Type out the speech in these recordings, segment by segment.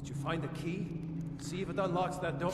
Did you find the key? See if it unlocks that door.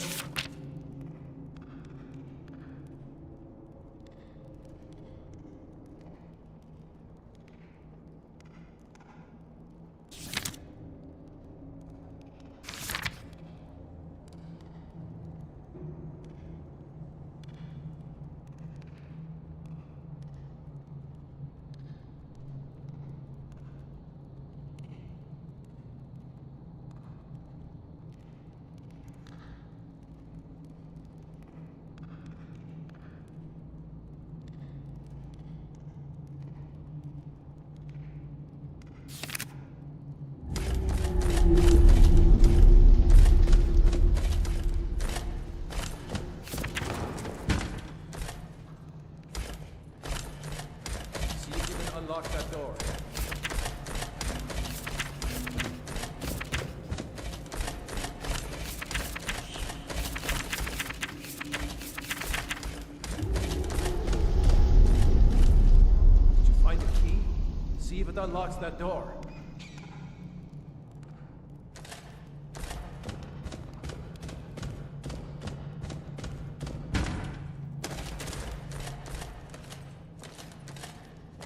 Unlock that door. Did you find the key? See if it unlocks that door.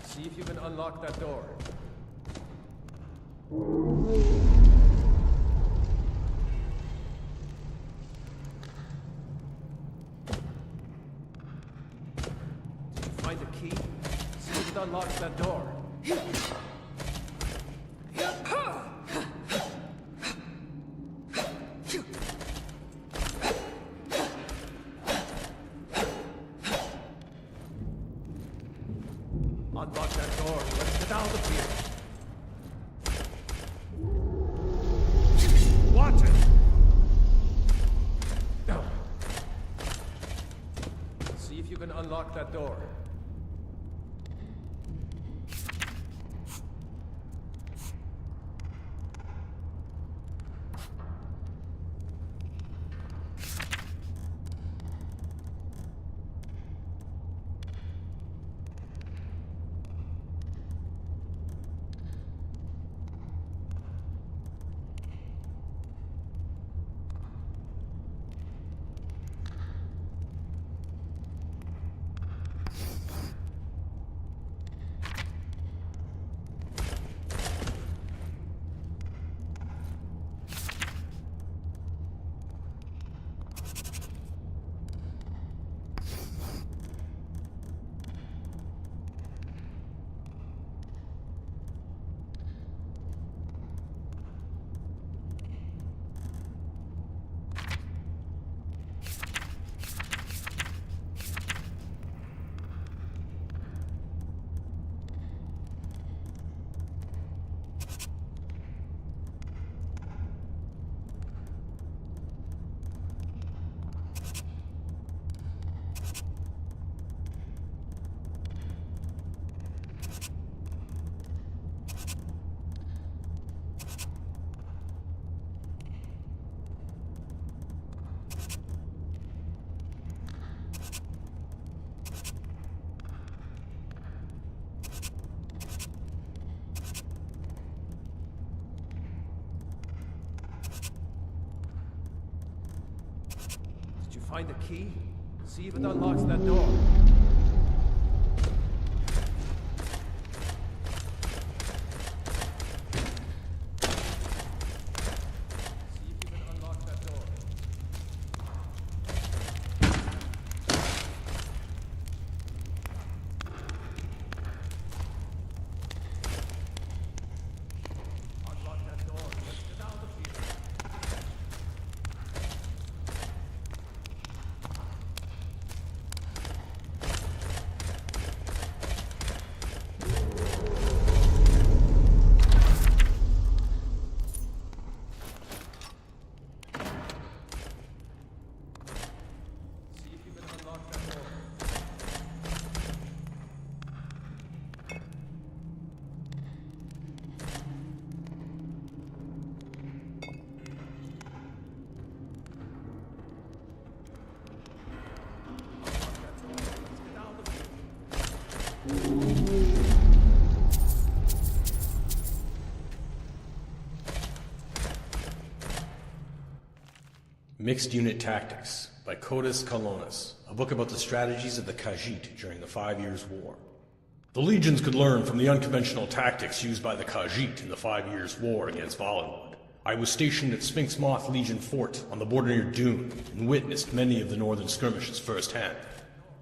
See if you can unlock that door. Did you find the key? See if it unlocks that door. Unlock that door. Let's get out of here. Watch it! See if you can unlock that door. Did you find the key? See if it unlocks that door. See if you can unlock that door. Unlock that door. Let's get out of here. Mixed Unit Tactics by Codus Colonis, a book about the strategies of the Khajiit during the 5 Years' War. The legions could learn from the unconventional tactics used by the Khajiit in the 5 Years' War against Valenwood. I was stationed at Sphinx Moth Legion Fort on the border near Dune and witnessed many of the northern skirmishes firsthand.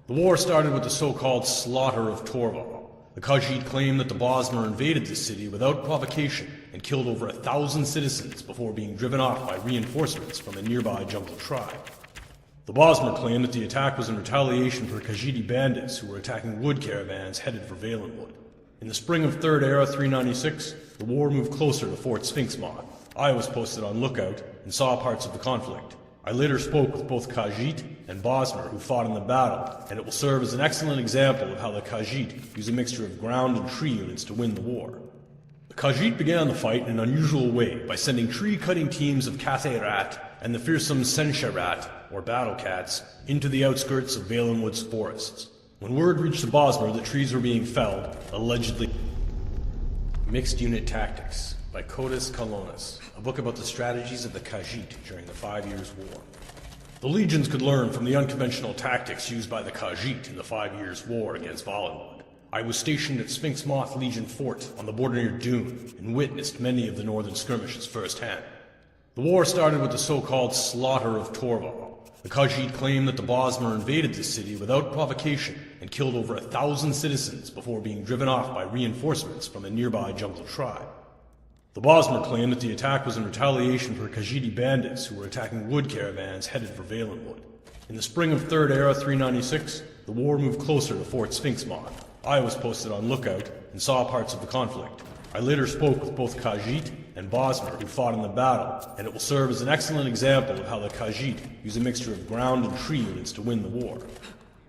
The war started with the so-called Slaughter of Torval. The Khajiit claimed that the Bosmer invaded the city without provocation and killed over 1,000 citizens before being driven off by reinforcements from a nearby jungle tribe. The Bosmer claimed that the attack was in retaliation for Khajiiti bandits who were attacking wood caravans headed for Valenwood. In the spring of 3rd Era 396, the war moved closer to Fort Sphinx Moth. I was posted on lookout and saw parts of the conflict. I later spoke with both Khajiit and Bosmer who fought in the battle, and it will serve as an excellent example of how the Khajiit use a mixture of ground and tree units to win the war. The Khajiit began the fight in an unusual way by sending tree-cutting teams of Cathay Rat and the fearsome Sensha Rat, or Battle Cats, into the outskirts of Valenwood's forests. When word reached the Bosmer that trees were being felled, allegedly... Mixed Unit Tactics by Codus Colonis, a book about the strategies of the Khajiit during the 5 Years' War. The legions could learn from the unconventional tactics used by the Khajiit in the 5 Years' War against Valenwood. I was stationed at Sphinx Moth Legion Fort on the border near Dune and witnessed many of the northern skirmishes firsthand. The war started with the so-called Slaughter of Torval. The Khajiit claimed that the Bosmer invaded the city without provocation and killed over 1,000 citizens before being driven off by reinforcements from a nearby jungle tribe. The Bosmer claimed that the attack was in retaliation for Khajiiti bandits who were attacking wood caravans headed for Valenwood. In the spring of 3rd Era 396, the war moved closer to Fort Sphinx Moth. I was posted on lookout and saw parts of the conflict. I later spoke with both Khajiit and Bosmer who fought in the battle, and it will serve as an excellent example of how the Khajiit use a mixture of ground and tree units to win the war.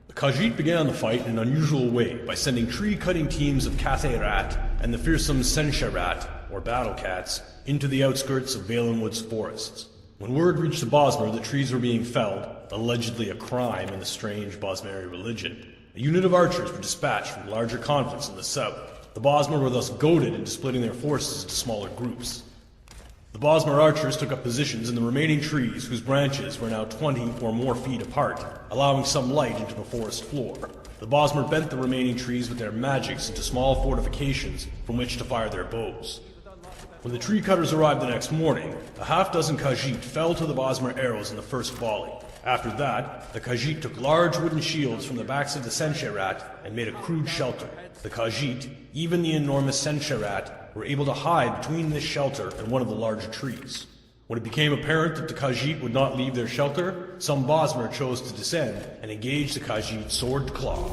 The Khajiit began the fight in an unusual way by sending tree-cutting teams of Cathay Rat and the fearsome Sensha Rat, or Battle Cats, into the outskirts of Valenwood's forests. When word reached the Bosmer that trees were being felled, allegedly a crime in the strange Bosmeri religion, a unit of archers were dispatched from larger conflicts in the south. The Bosmer were thus goaded into splitting their forces into smaller groups. The Bosmer archers took up positions in the remaining trees whose branches were now 20 or more feet apart, allowing some light into the forest floor. The Bosmer bent the remaining trees with their magics into small fortifications from which to fire their bows. When the tree cutters arrived the next morning, a half-dozen Khajiit fell to the Bosmer arrows in the first volley. After that, the Khajiit took large wooden shields from the backs of the Sensha Rat and made a crude shelter. The Khajiit, even the enormous Sensha Rat, were able to hide between this shelter and one of the larger trees. When it became apparent that the Khajiit would not leave their shelter, some Bosmer chose to descend and engage the Khajiit sword to claw.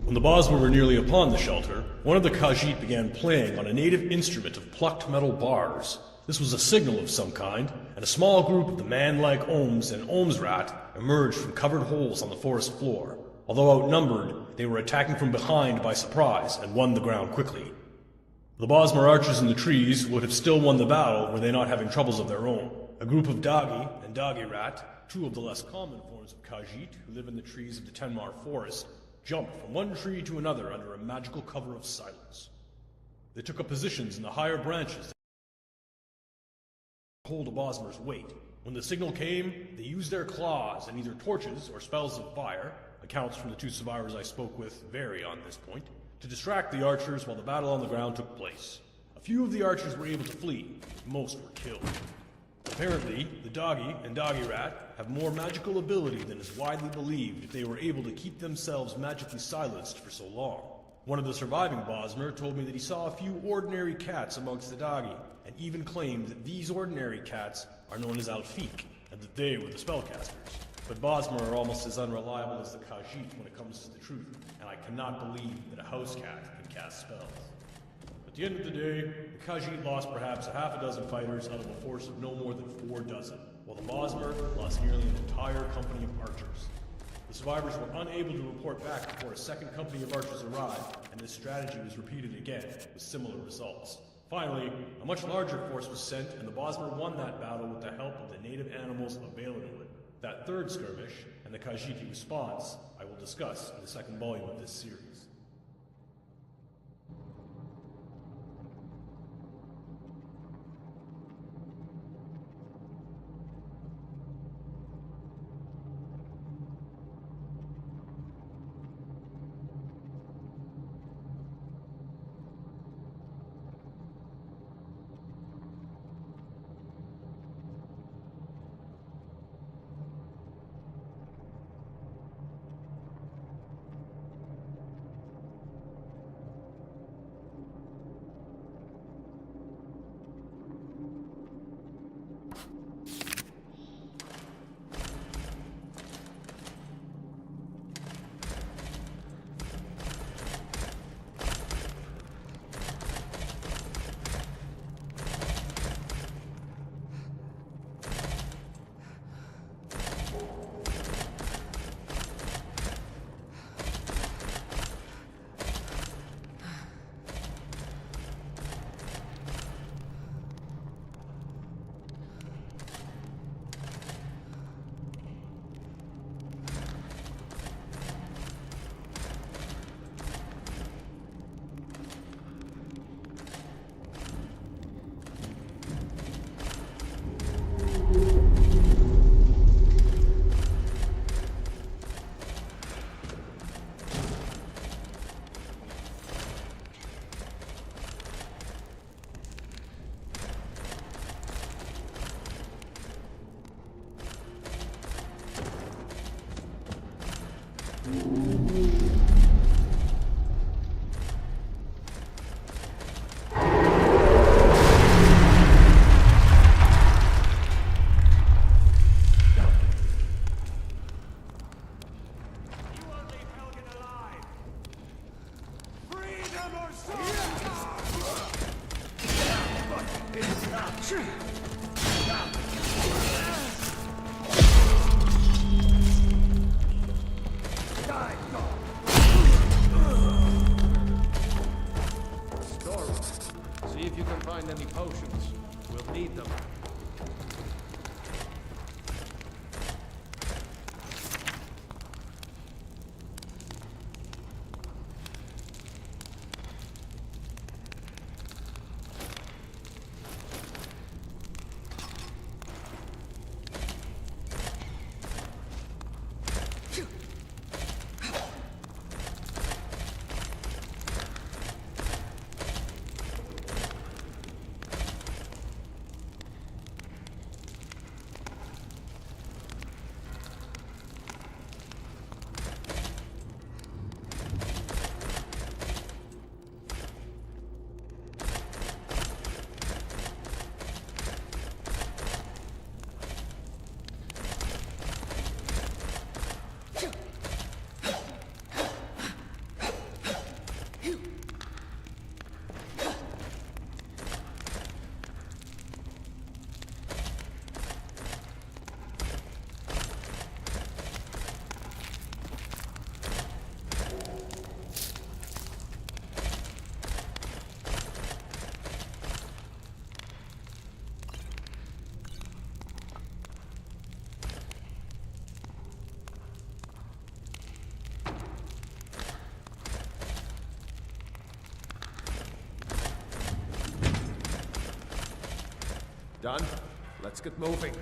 When the Bosmer were nearly upon the shelter, one of the Khajiit began playing on a native instrument of plucked metal bars. This was a signal of some kind, and a small group of the man-like Ohms and Ohmsrat emerged from covered holes on the forest floor. Although outnumbered, they were attacking from behind by surprise and won the ground quickly. The Bosmer archers in the trees would have still won the battle were they not having troubles of their own. A group of Dagi and Dagi-Rat, two of the less common forms of Khajiit who live in the trees of the Tenmar forest, jumped from one tree to another under a magical cover of silence. They took up positions in the higher branches to hold a Bosmer's weight. When the signal came, they used their claws and either torches or spells of fire, accounts from the two survivors I spoke with vary on this point, to distract the archers while the battle on the ground took place. A few of the archers were able to flee, most were killed. Apparently, the Dagi and Dagi-Rat have more magical ability than is widely believed if they were able to keep themselves magically silenced for so long. One of the surviving Bosmer told me that he saw a few ordinary cats amongst the Dagi, and even claimed that these ordinary cats are known as Alfiq, and that they were the spellcasters. But Bosmer are almost as unreliable as the Khajiit when it comes to the truth, and I cannot believe that a house cat can cast spells. At the end of the day, the Khajiit lost perhaps a half a dozen fighters out of a force of no more than 4 dozen, while the Bosmer lost nearly an entire company of archers. The survivors were unable to report back before a second company of archers arrived, and this strategy was repeated again, with similar results. Finally, a much larger force was sent, and the Bosmer won that battle with the help of the native animals of Valenwood. That third skirmish, and the Khajiiti response, I will discuss in the second volume of this series. See if you can find any potions. We'll need them. Done? Let's get moving.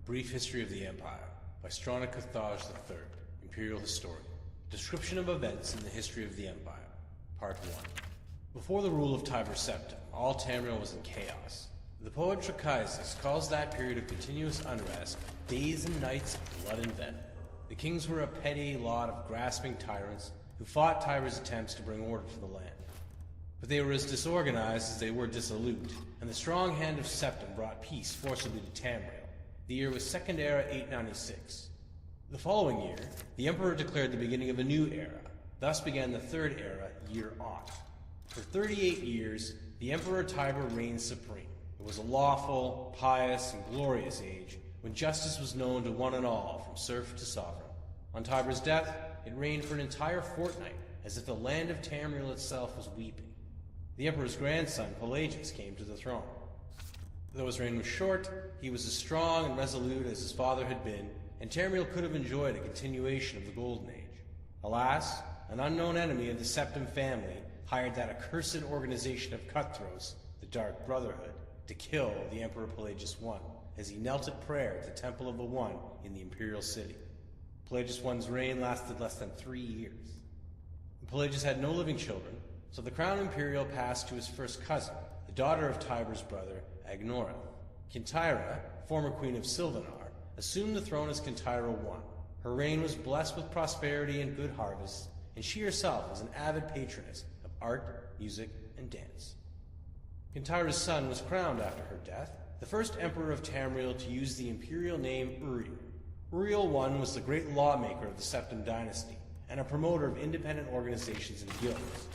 Brief History of the Empire by Strana Carthage III, Imperial Historian. Description of events in the history of the Empire. Part 1. Before the rule of Tiber Septim, all Tamriel was in chaos. The poet Trachaisis calls that period of continuous unrest days and nights of blood and venom. The kings were a petty lot of grasping tyrants who fought Tiber's attempts to bring order to the land. But they were as disorganized as they were dissolute, and the strong hand of Septim brought peace forcibly to Tamriel. The year was Second Era 896. The following year, the Emperor declared the beginning of a new era. Thus began the Third Era, Year Aught. For 38 years, the Emperor Tiber reigned supreme. It was a lawful, pious, and glorious age, when justice was known to one and all, from serf to sovereign. On Tiber's death, it reigned for an entire fortnight, as if the land of Tamriel itself was weeping. The Emperor's grandson, Pelagius, came to the throne. Though his reign was short, he was as strong and resolute as his father had been, and Tamriel could have enjoyed a continuation of the Golden Age. Alas, an unknown enemy of the Septim family hired that accursed organization of cutthroats, the Dark Brotherhood, to kill the Emperor Pelagius I, as he knelt at prayer at the Temple of the One in the Imperial City. Pelagius I's reign lasted less than 3 years. Pelagius had no living children, so the crown imperial passed to his first cousin, the daughter of Tiber's brother, Agnorath. Kintyra, former queen of Silvanar, assumed the throne as Kintyra I. Her reign was blessed with prosperity and good harvests, and she herself was an avid patroness of art, music, and dance. Kintyra's son was crowned after her death, the first emperor of Tamriel to use the imperial name Uriel. Uriel I was the great lawmaker of the Septim dynasty, and a promoter of independent organizations and guilds.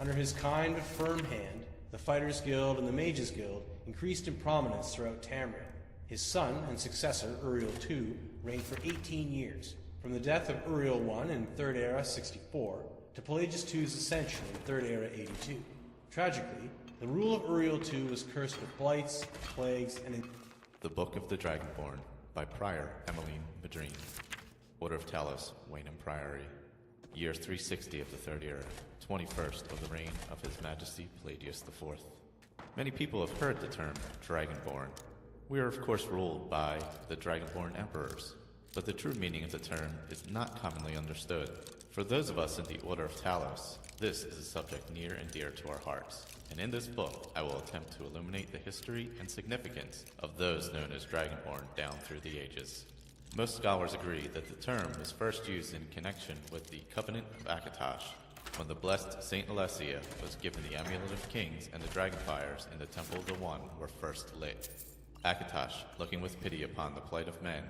Under his kind but firm hand, the Fighters' Guild and the Mages' Guild increased in prominence throughout Tamriel. His son and successor, Uriel II, reigned for 18 years, from the death of Uriel I in 3rd Era 64 to Pelagius II's ascension in 3rd Era 82. Tragically, the rule of Uriel II was cursed with blights, plagues, and... The Book of the Dragonborn by Prior Emmeline Madrine. Order of Talos, Waynham Priory. Year 360 of the Third Era, 21st of the reign of His Majesty Pelagius IV. Many people have heard the term Dragonborn. We are of course ruled by the Dragonborn Emperors, but the true meaning of the term is not commonly understood. For those of us in the Order of Talos, this is a subject near and dear to our hearts, and in this book I will attempt to illuminate the history and significance of those known as Dragonborn down through the ages. Most scholars agree that the term was first used in connection with the Covenant of Akatosh, when the blessed Saint Alessia was given the Amulet of Kings and the Dragonfires in the Temple of the One were first lit. Akatosh, looking with pity upon the plight of men,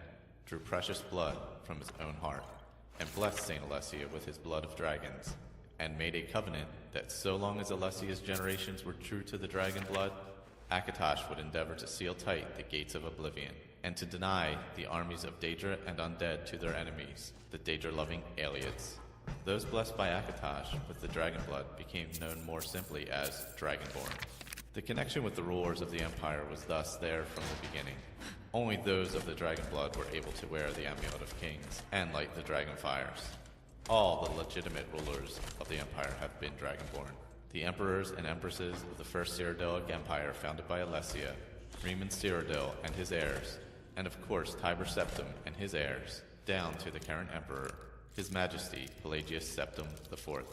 drew precious blood from his own heart, and blessed Saint Alessia with his blood of dragons, and made a covenant that so long as Alessia's generations were true to the dragon blood, Akatosh would endeavor to seal tight the gates of oblivion, and to deny the armies of Daedra and undead to their enemies, the Daedra-loving Aliads. Those blessed by Akatosh with the dragon blood became known more simply as Dragonborn. The connection with the rulers of the Empire was thus there from the beginning. Only those of the dragon blood were able to wear the Amulet of Kings and light the dragon fires. All the legitimate rulers of the Empire have been Dragonborn. The emperors and empresses of the first Cyrodiilic Empire founded by Alessia, Riemann Cyrodiil and his heirs, and of course Tiber Septim and his heirs, down to the current emperor, His Majesty Pelagius Septim IV.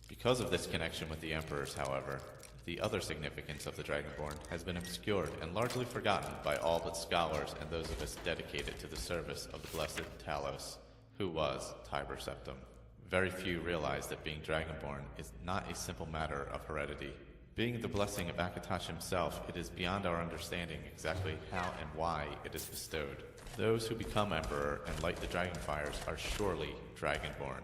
Because of this connection with the emperors, however, the other significance of the Dragonborn has been obscured and largely forgotten by all but scholars and those of us dedicated to the service of the blessed Talos, who was Tiber Septim. Very few realize that being Dragonborn is not a simple matter of heredity. Being the blessing of Akatosh himself, it is beyond our understanding exactly how and why it is bestowed. Those who become Emperor and light the Dragonfires are surely Dragonborn.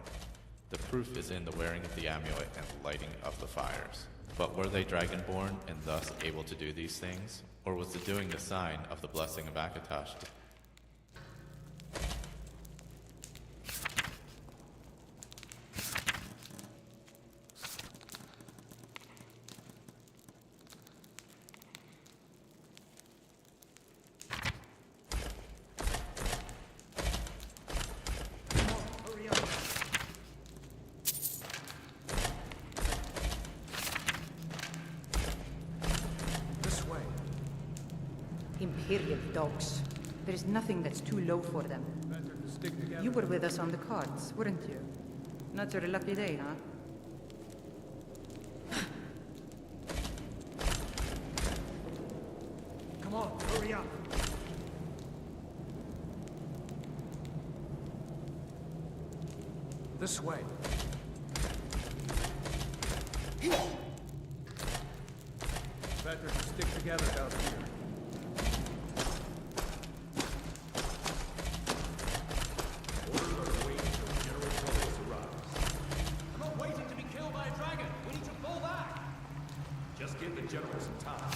The proof is in the wearing of the amulet and the lighting of the fires. But were they Dragonborn and thus able to do these things? Or was the doing the sign of the blessing of Akatosh? Imperial dogs. There is nothing that's too low for them. Better to stick together. You were with us on the cards, weren't you? Not your lucky day, huh? Come on, hurry up. This way. together down here. Orders are to wait until General Columbus arrives. I'm not waiting to be killed by a dragon. We need to fall back. Just give the general some time.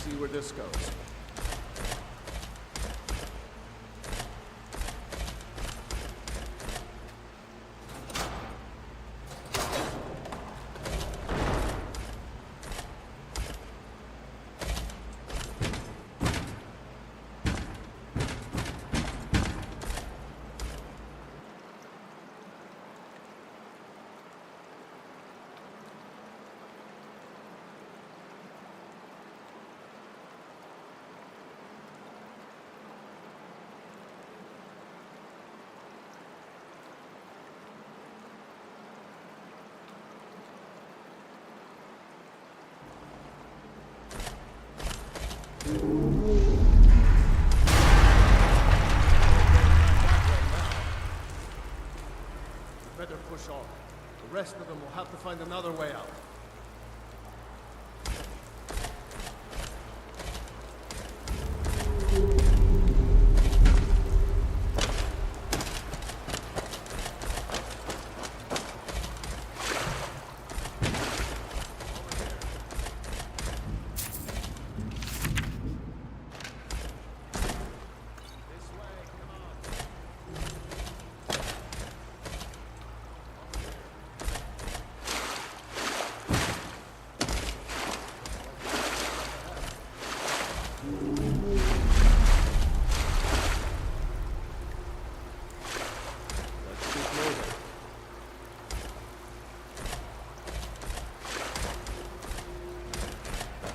see where this goes. Better push on. The rest of them will have to find another way out.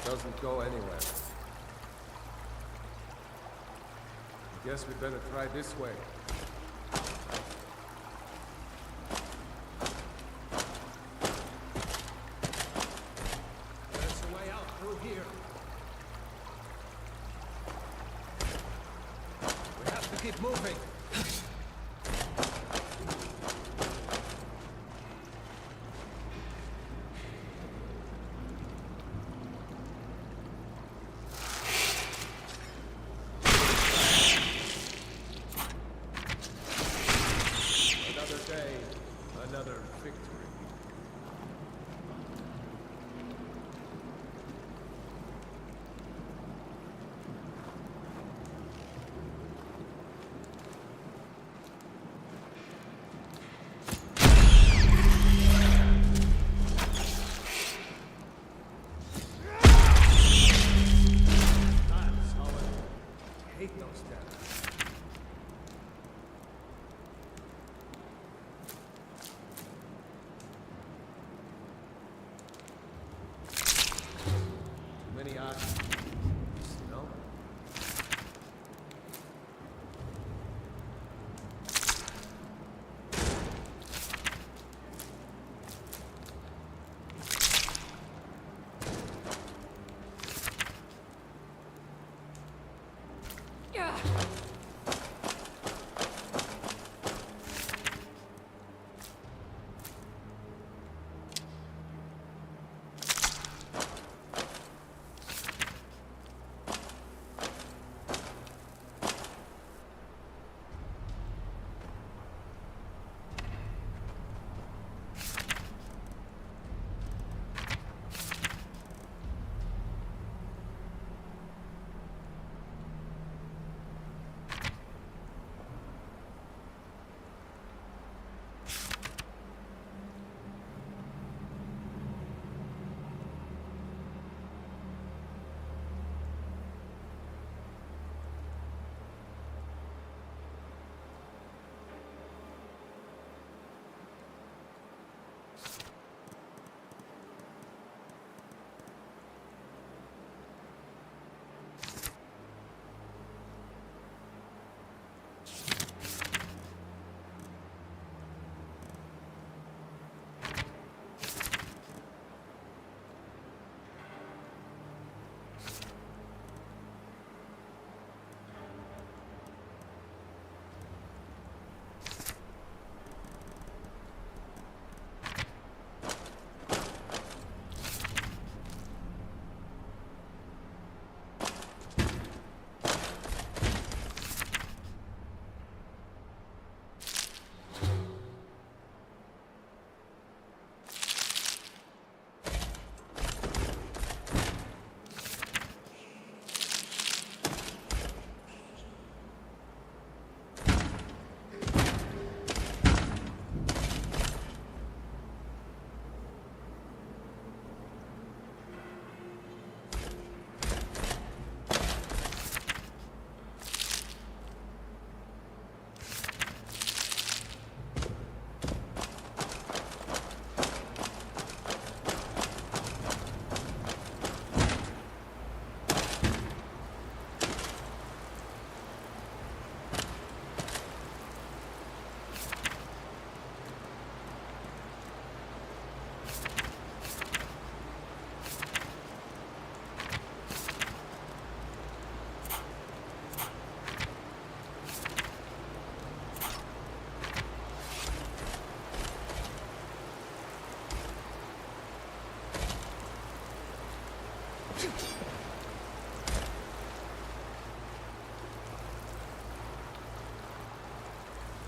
Doesn't go anywhere. I guess we better try this way. There's a way out through here. We have to keep moving. Another victory. That's solid. Take those down. Many eyes. No?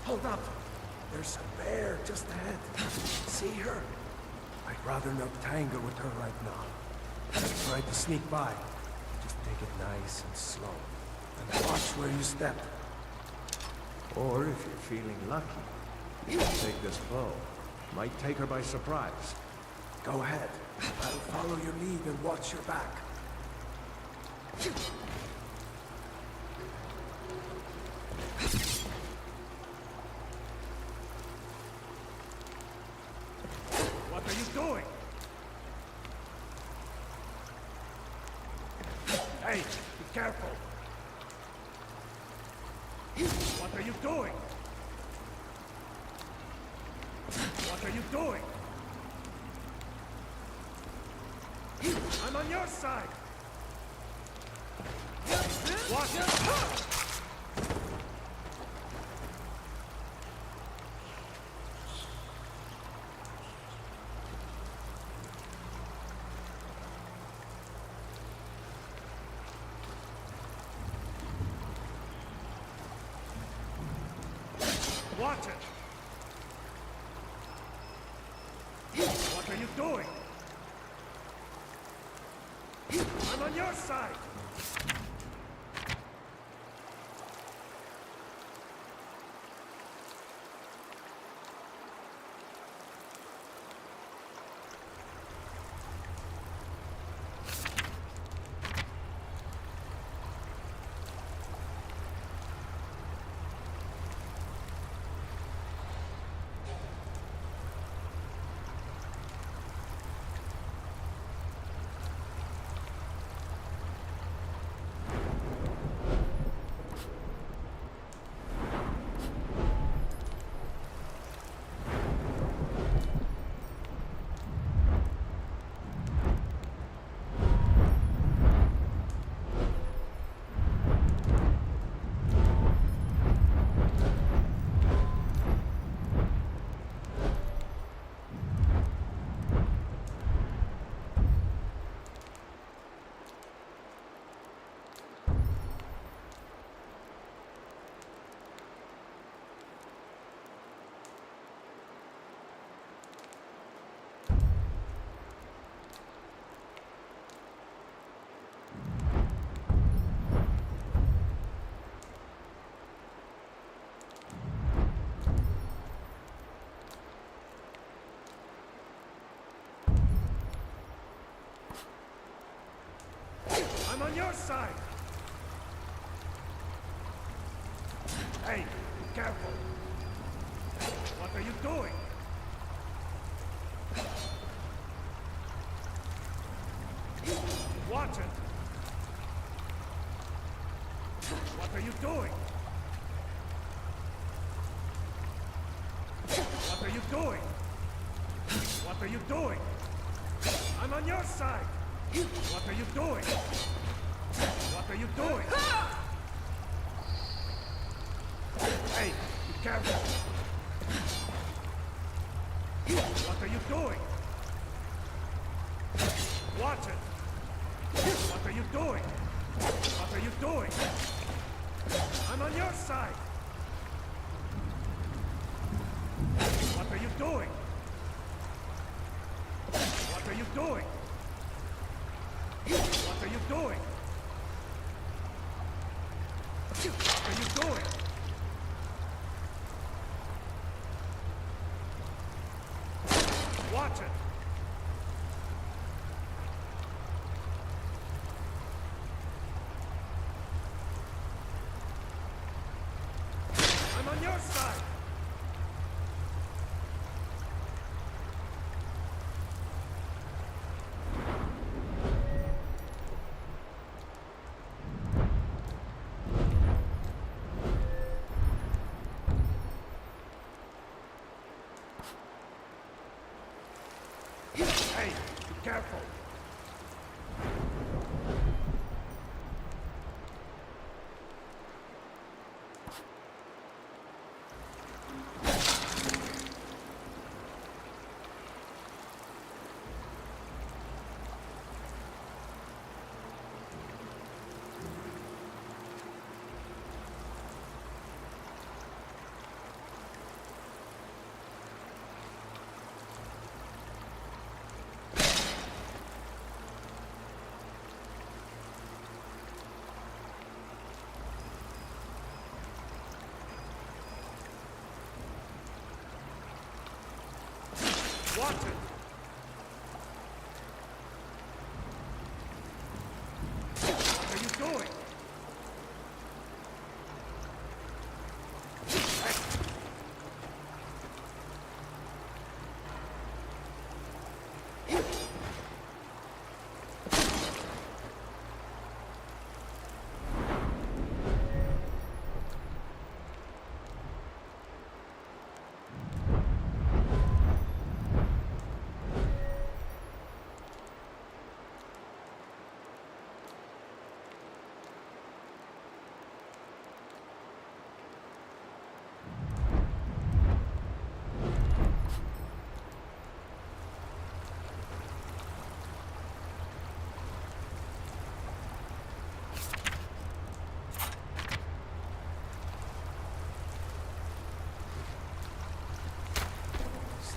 Hold up! There's a bear just ahead. See her? I'd rather not tangle with her right now. Try to sneak by. Just take it nice and slow. And watch where you step. Or if you're feeling lucky, you can take this bow. Might take her by surprise. Go ahead. I'll follow your lead and watch your back. What are you doing? Hey, be careful. What are you doing? What are you doing? I'm on your side. Watch it. Watch it! What are you doing? I'm on your side! I'm on your side! Hey, be careful! What are you doing? Watch it! What are you doing? What are you doing? What are you doing? I'm on your side! What are you doing? What are you doing? Hey, be careful! What are you doing? Watch it! What are you doing? What are you doing? I'm on your side! What are you doing? What are you doing? What are you doing? What are you doing? Watch it! I'm on your side! Watch it! What are you doing?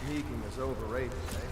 Sneaking is overrated, eh?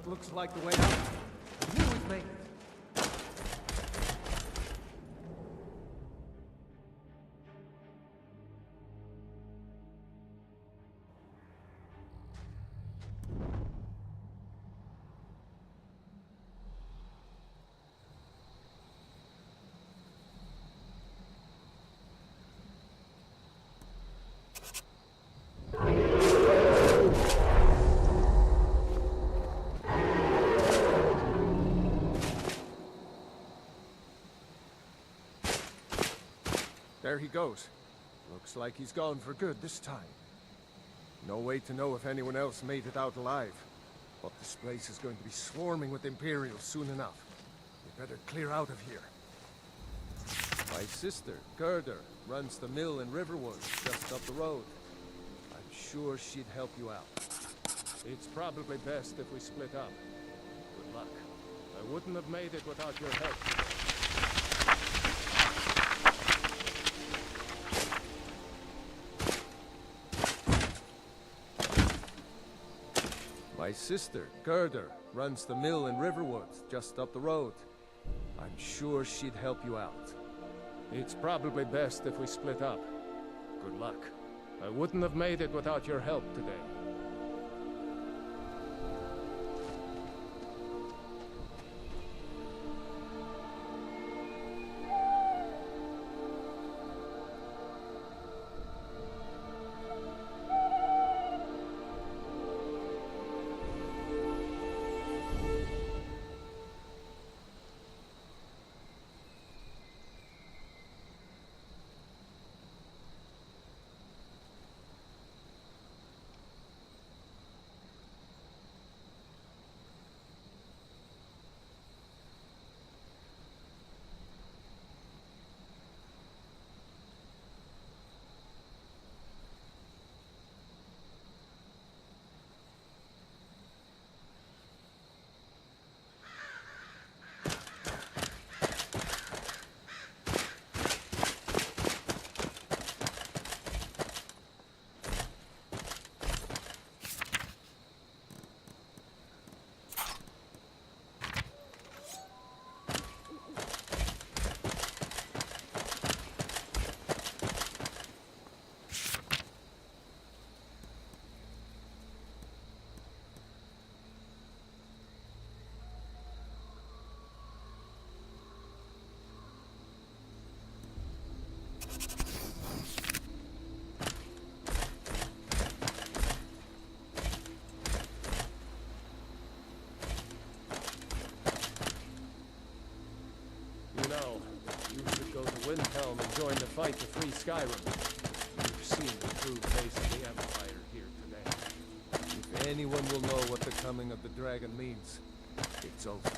Looks like the way out. I knew we'd make it. There he goes. Looks like he's gone for good this time. No way to know if anyone else made it out alive. But this place is going to be swarming with Imperials soon enough. We better clear out of here. My sister, Gerda, runs the mill in Riverwood, just up the road. I'm sure she'd help you out. It's probably best if we split up. Good luck. I wouldn't have made it without your help. My sister, Gerda, runs the mill in Riverwood, just up the road. I'm sure she'd help you out. It's probably best if we split up. Good luck. I wouldn't have made it without your help today. Windhelm and join the fight to free Skyrim. You've seen the true face of the Empire here today. If anyone will know what the coming of the dragon means, it's over.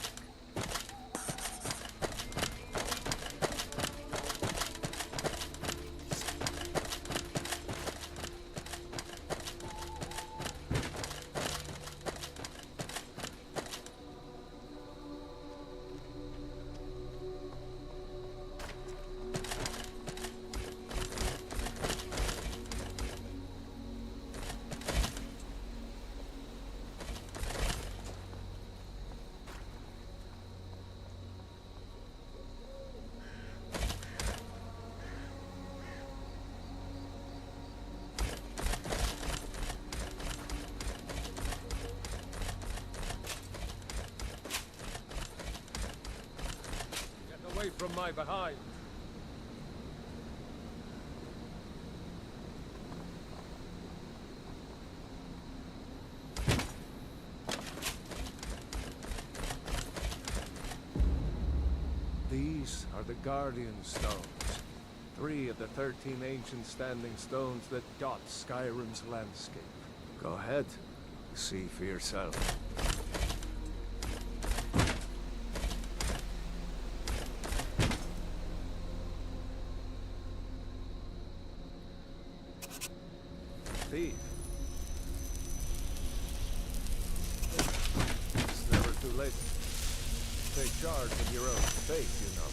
Away from my behind. These are the Guardian Stones. 3 of the 13 ancient standing stones that dot Skyrim's landscape. Go ahead. See for yourself. Thief. It's never too late. Take charge of your own fate, you know.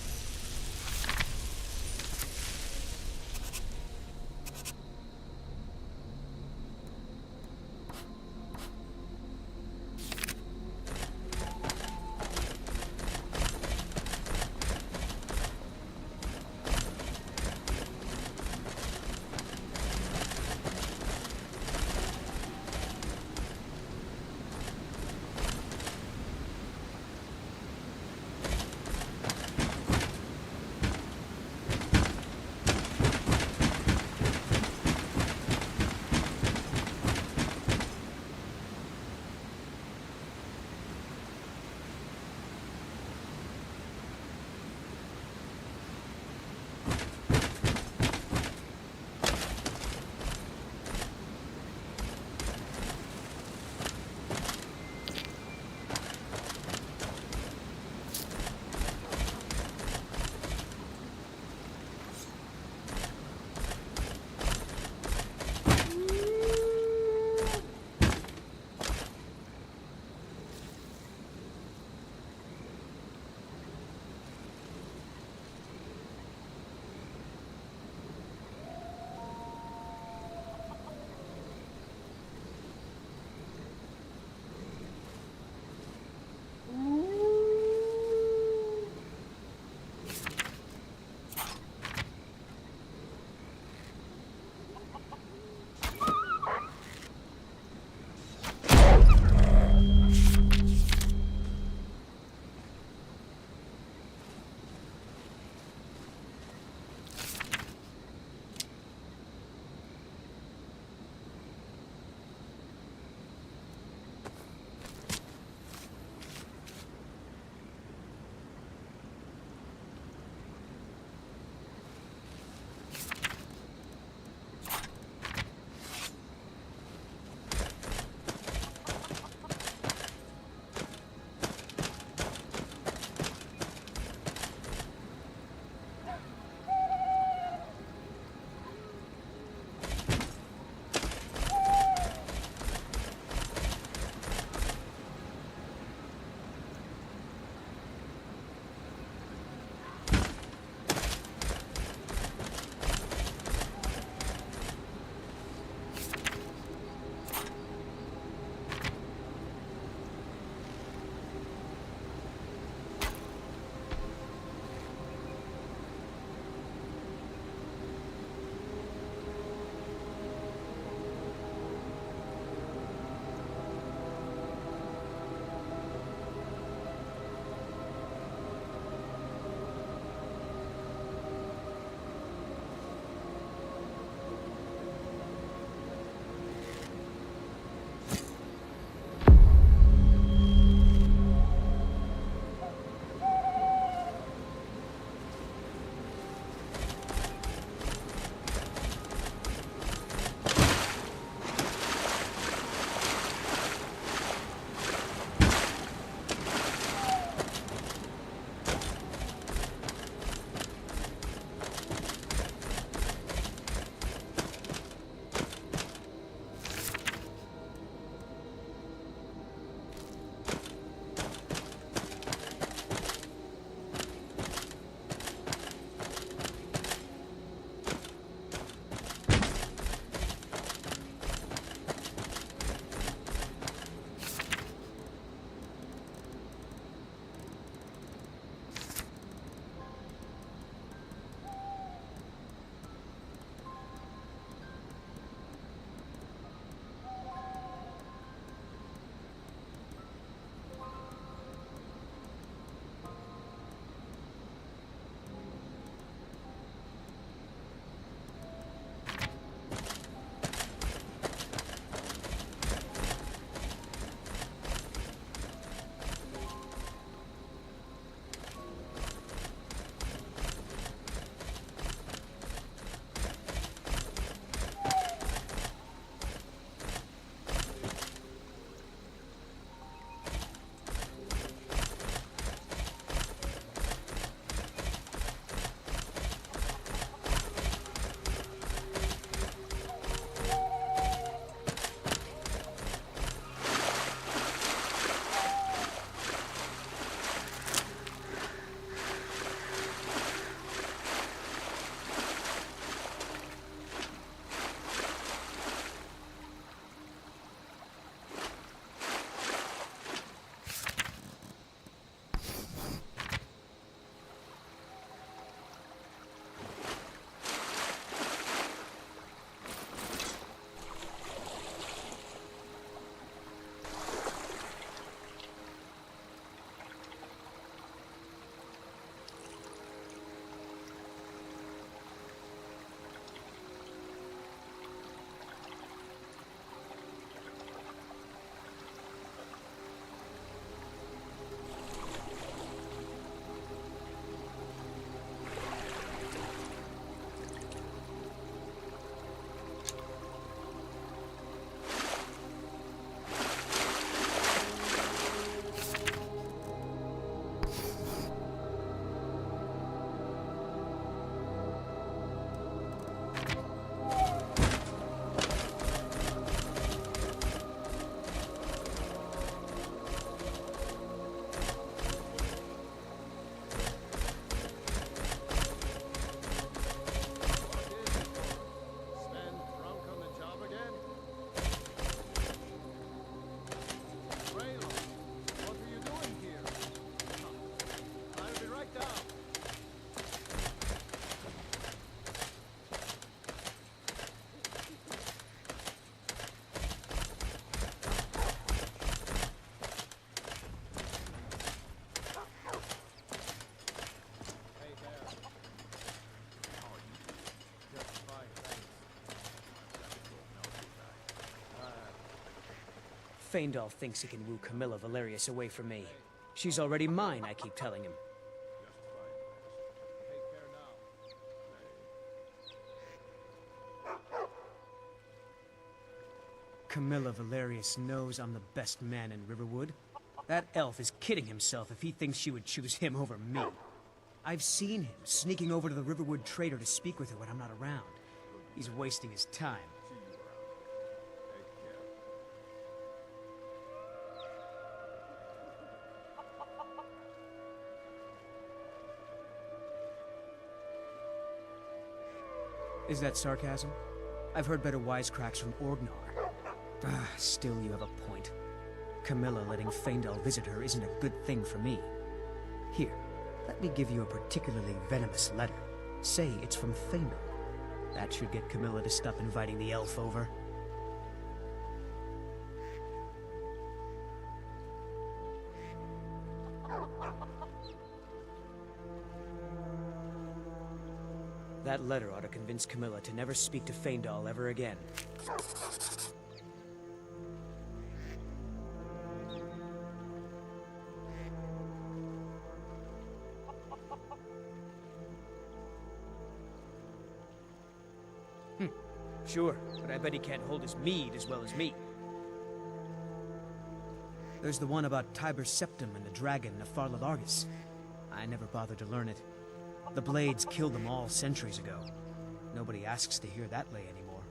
Faendal thinks he can woo Camilla Valerius away from me. She's already mine, I keep telling him. Camilla Valerius knows I'm the best man in Riverwood. That elf is kidding himself if he thinks she would choose him over me. I've seen him sneaking over to the Riverwood trader to speak with her when I'm not around. He's wasting his time. Is that sarcasm? I've heard better wisecracks from Orgnar. Still you have a point. Camilla letting Faendal visit her isn't a good thing for me. Here, let me give you a particularly venomous letter. Say it's from Faendal. That should get Camilla to stop inviting the elf over. That letter ought to convince Camilla to never speak to Faendal ever again. Sure, but I bet he can't hold his mead as well as me. There's the one about Tiber Septim and the dragon Nefarla Largus. I never bothered to learn it. The Blades killed them all centuries ago. Nobody asks to hear that lay anymore.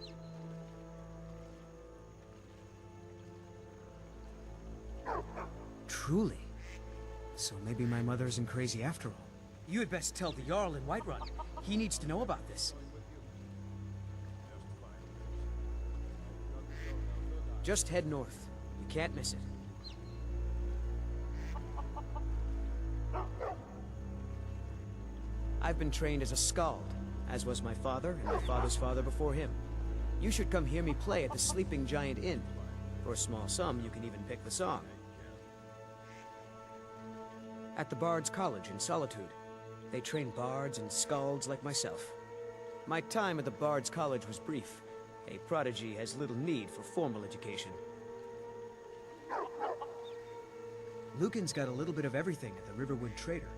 Truly? So maybe my mother isn't crazy after all. You had best tell the Jarl in Whiterun. He needs to know about this. Just head north. You can't miss it. I've been trained as a skald, as was my father and my father's father before him. You should come hear me play at the Sleeping Giant Inn. For a small sum, you can even pick the song. At the Bard's College in Solitude, they train bards and skalds like myself. My time at the Bard's College was brief. A prodigy has little need for formal education. Lucan's got a little bit of everything at the Riverwood Trader.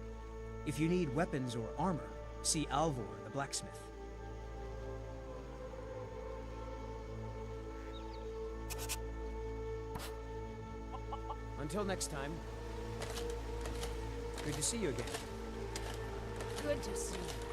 If you need weapons or armor, see Alvor, the blacksmith. Until next time. Good to see you again. Good to see you.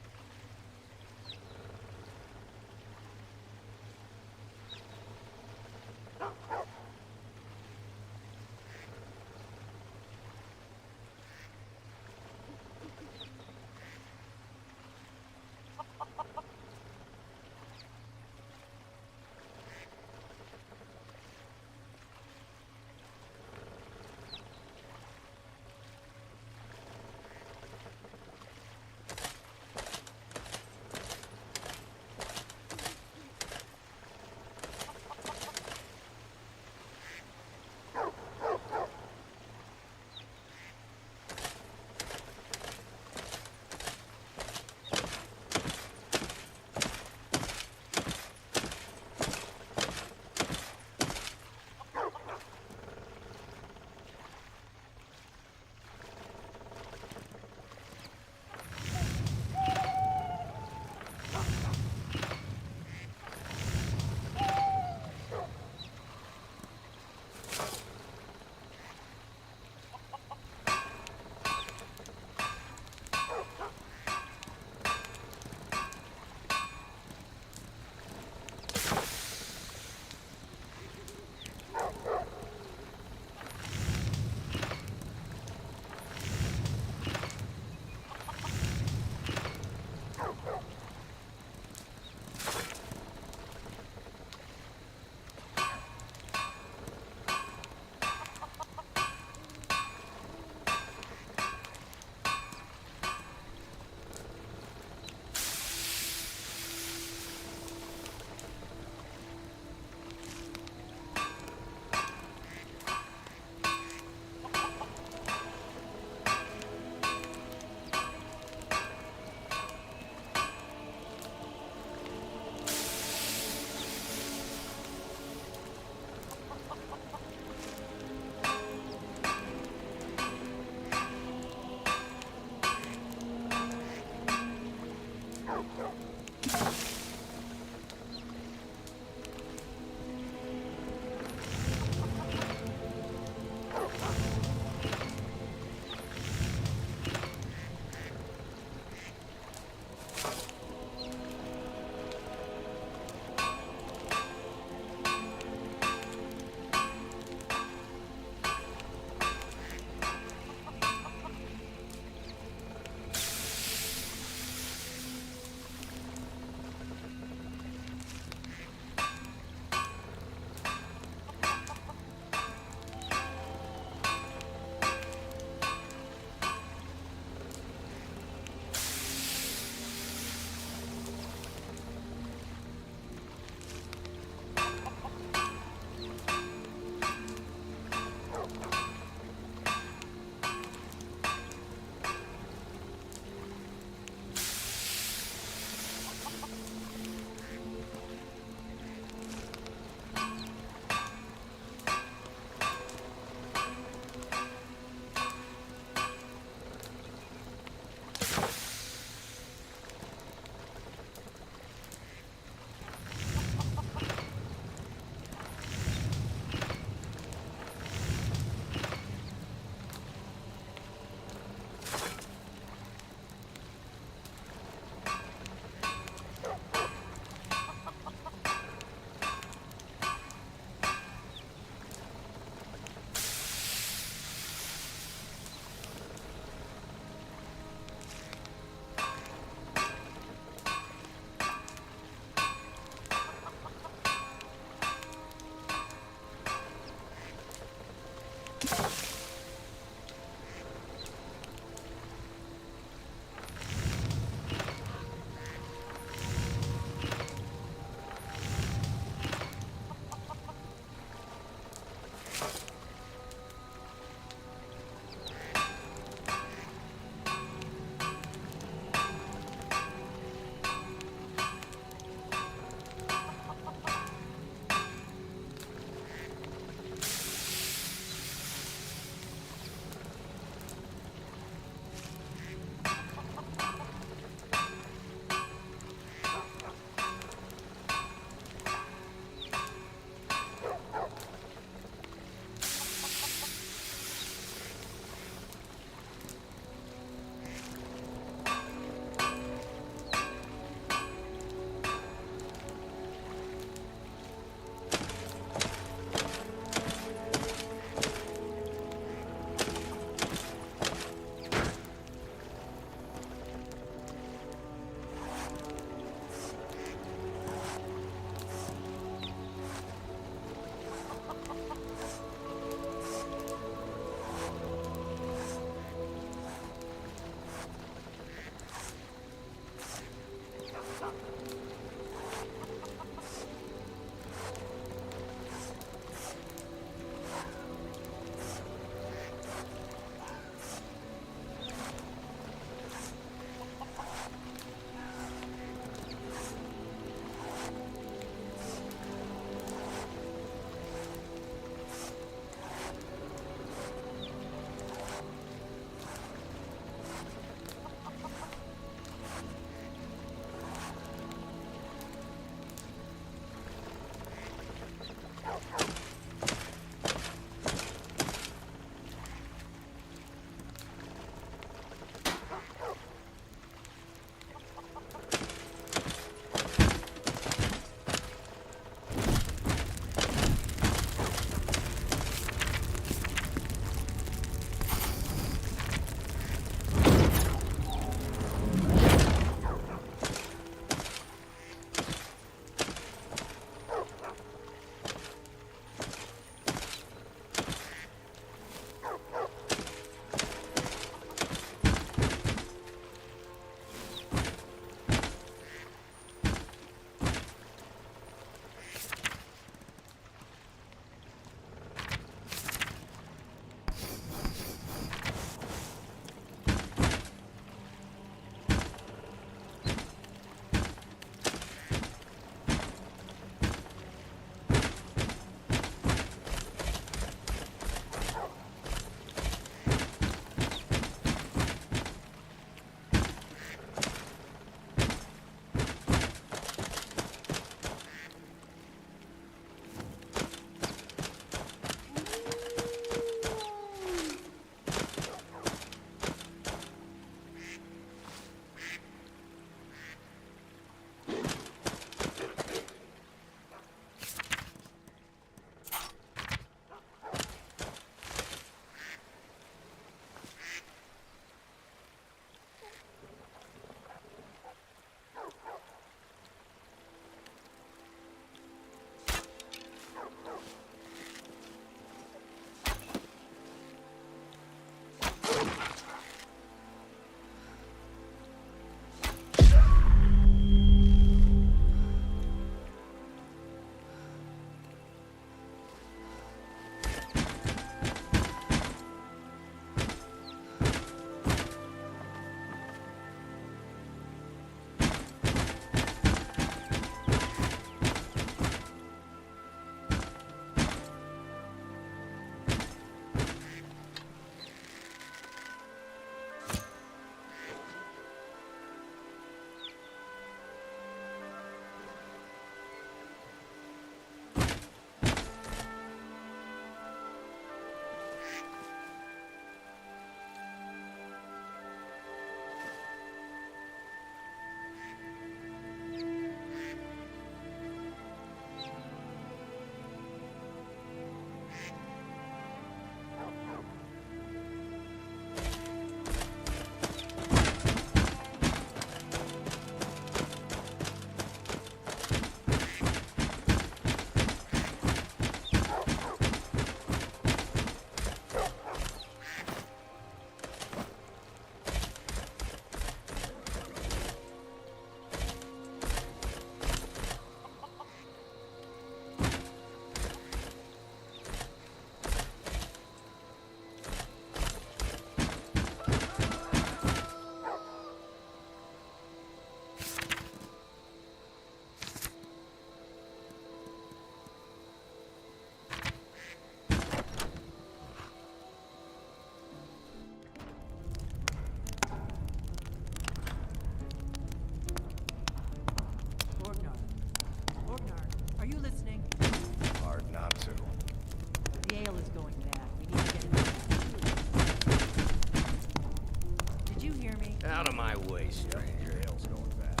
of my way, stranger. Hell's going bad.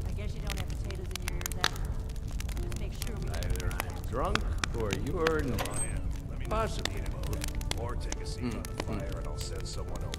I guess you don't have potatoes in your ears, then. Just make sure we... Either I'm drunk or you're not. Possibly both. Or take a seat by the fire and I'll send someone over.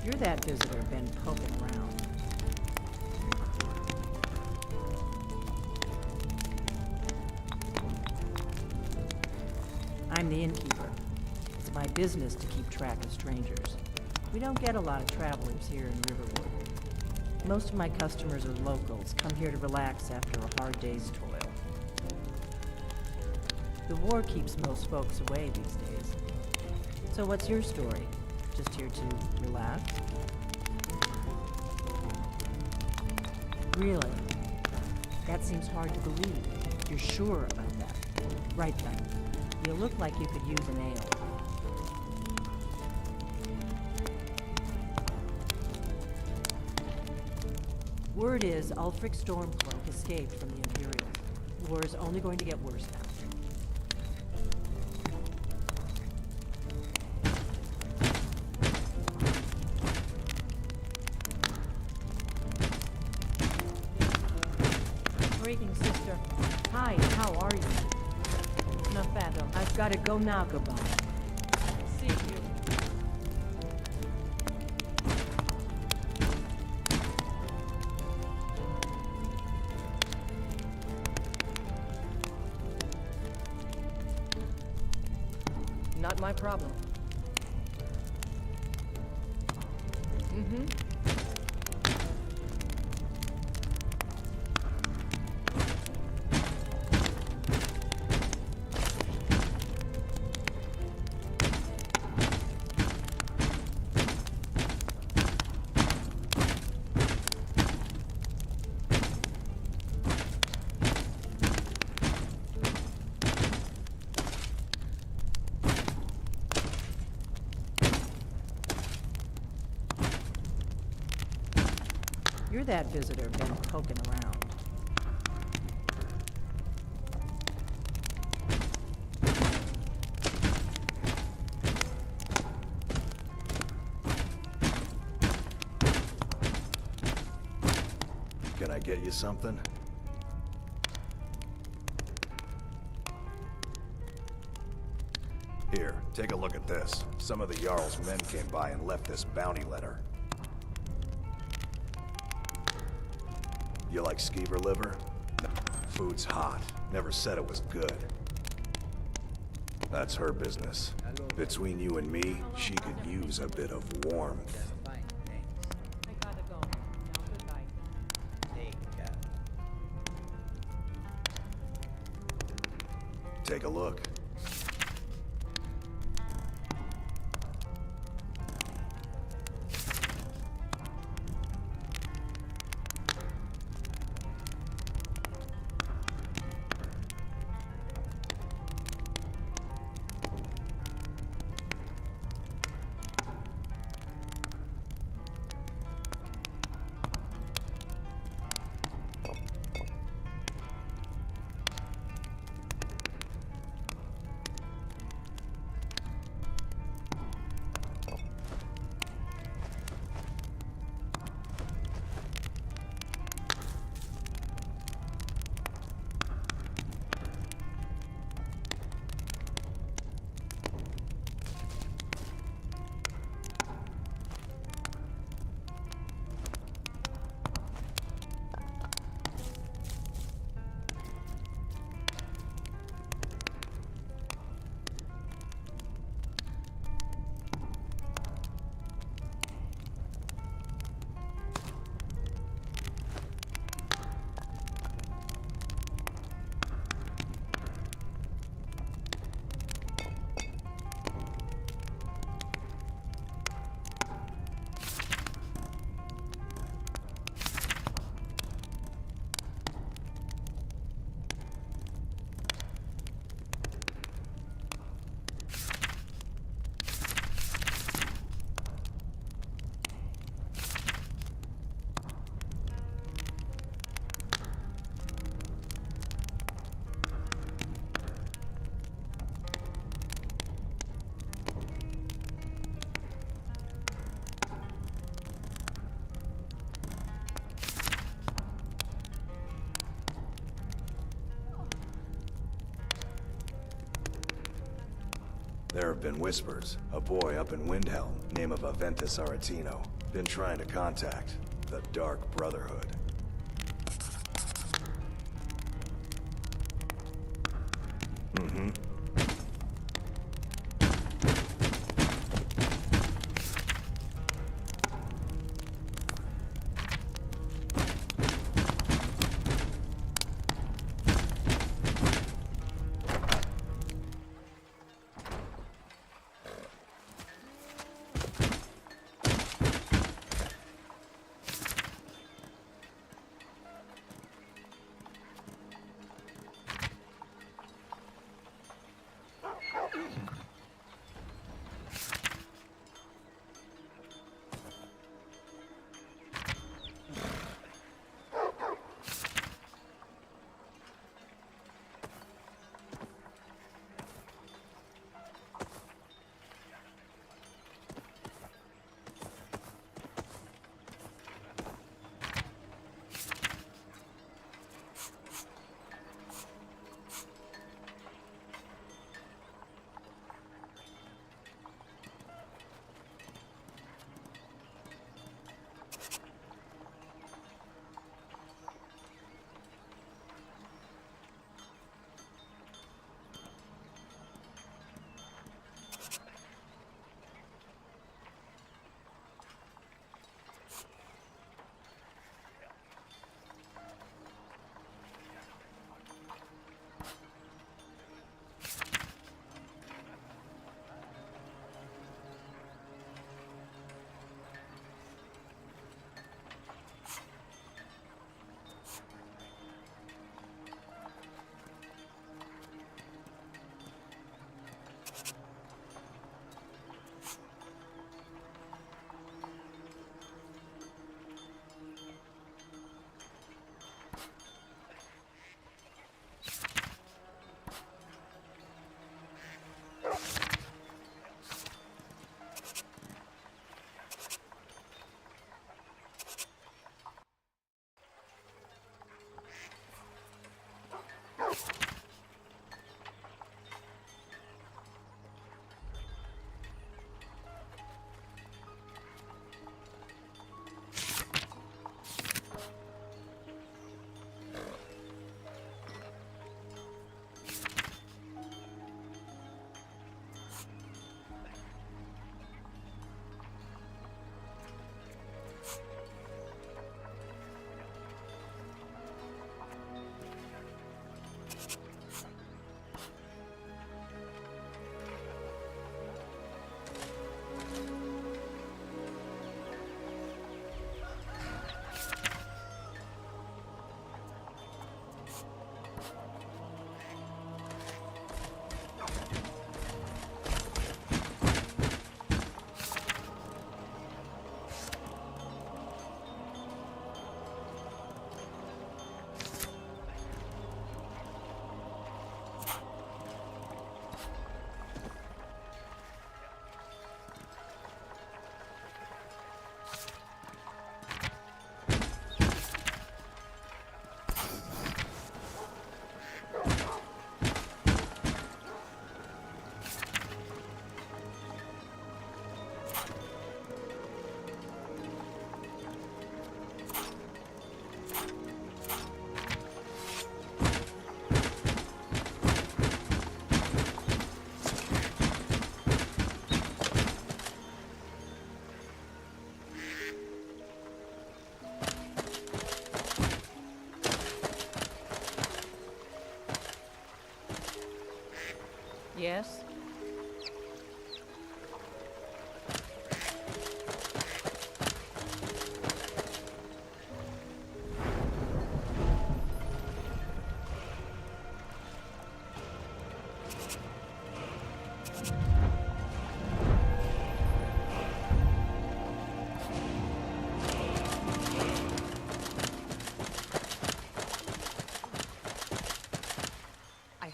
You're that visitor been poking around. I'm the innkeeper. It's my business to keep track of strangers. We don't get a lot of travelers here in Riverwood. Most of my customers are locals, come here to relax after a hard day's toil. The war keeps most folks away these days. So what's your story? Just here to relax? Really? That seems hard to believe. You're sure about that? Right then. You look like you could use an ale. Word is Ulfric Stormcloak escaped from the Imperials. The war is only going to get worse now. Greetings, sister. Hi, how are you? Not bad, though. I've got to go now, goodbye. See you. Not my problem. Mm-hmm. You're that visitor been poking around. Can I get you something? Here, take a look at this. Some of the Jarl's men came by and left this bounty letter. You like skeever liver? No. Food's hot. Never said it was good. That's her business. Between you and me, she could use a bit of warmth. I gotta go. Now, goodbye. Take a look. There have been whispers. A boy up in Windhelm, name of Aventus Aretino, been trying to contact the Dark Brotherhood. Mm-hmm.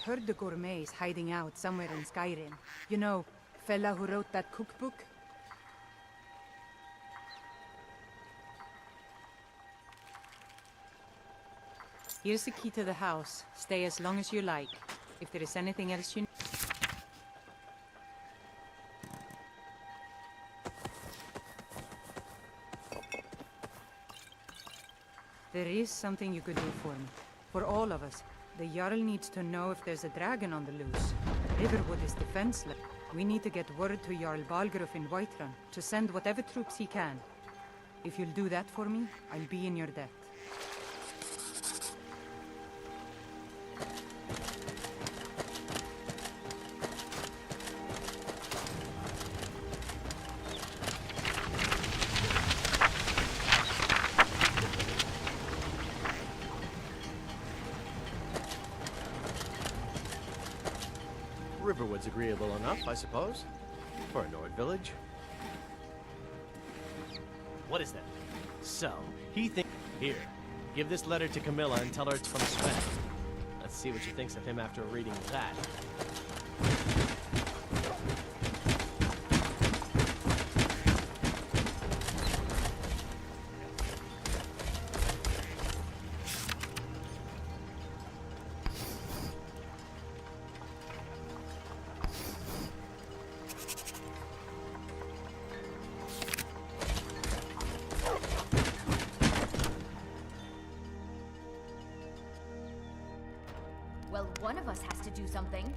heard the gourmet is hiding out somewhere in Skyrim. You know, fella who wrote that cookbook? Here's the key to the house. Stay as long as you like. If there is anything else you need. There is something you could do for me. For all of us. The Jarl needs to know if there's a dragon on the loose. Riverwood is defenseless. We need to get word to Jarl Balgruuf in Whiterun to send whatever troops he can. If you'll do that for me, I'll be in your debt. Riverwood's agreeable enough, I suppose, for a Nord village. What is that? So, he thinks... Here, give this letter to Camilla and tell her it's from Sven. Let's see what she thinks of him after reading that. Well, one of us has to do something.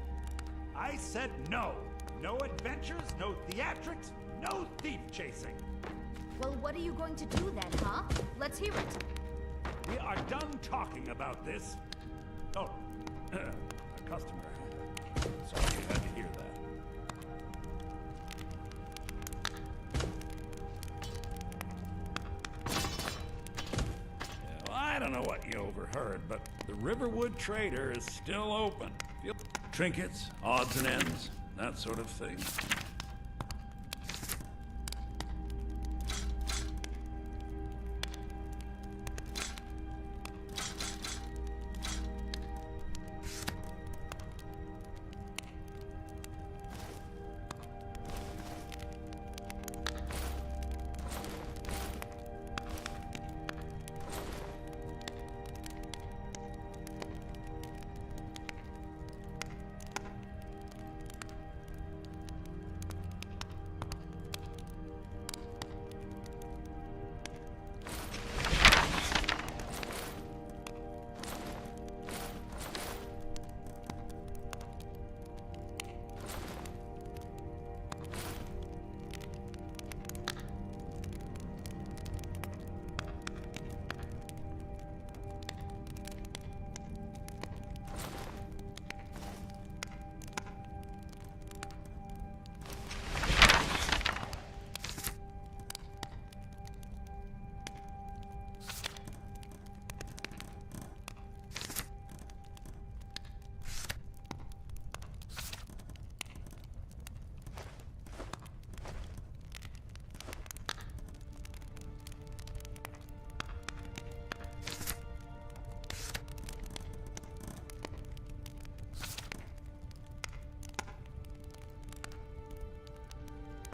I said no. No adventures, no theatrics, no thief chasing. Well, what are you going to do then, huh? Let's hear it. We are done talking about this. Oh, a customer. Sorry you had to hear that. Well, I don't know what you overheard, but the Riverwood Trader is still open. Trinkets, odds and ends, that sort of thing.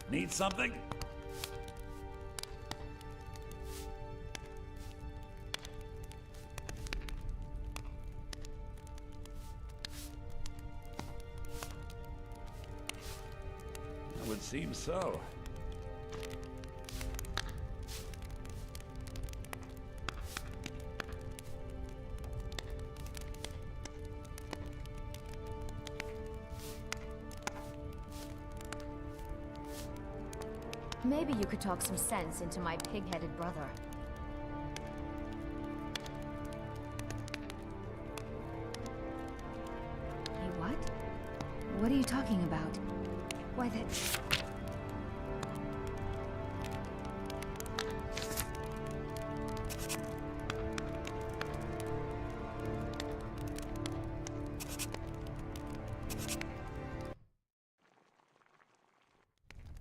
Need something? It would seem so. Maybe you could talk some sense into my pig-headed brother. Hey, what? What are you talking about? Why, that...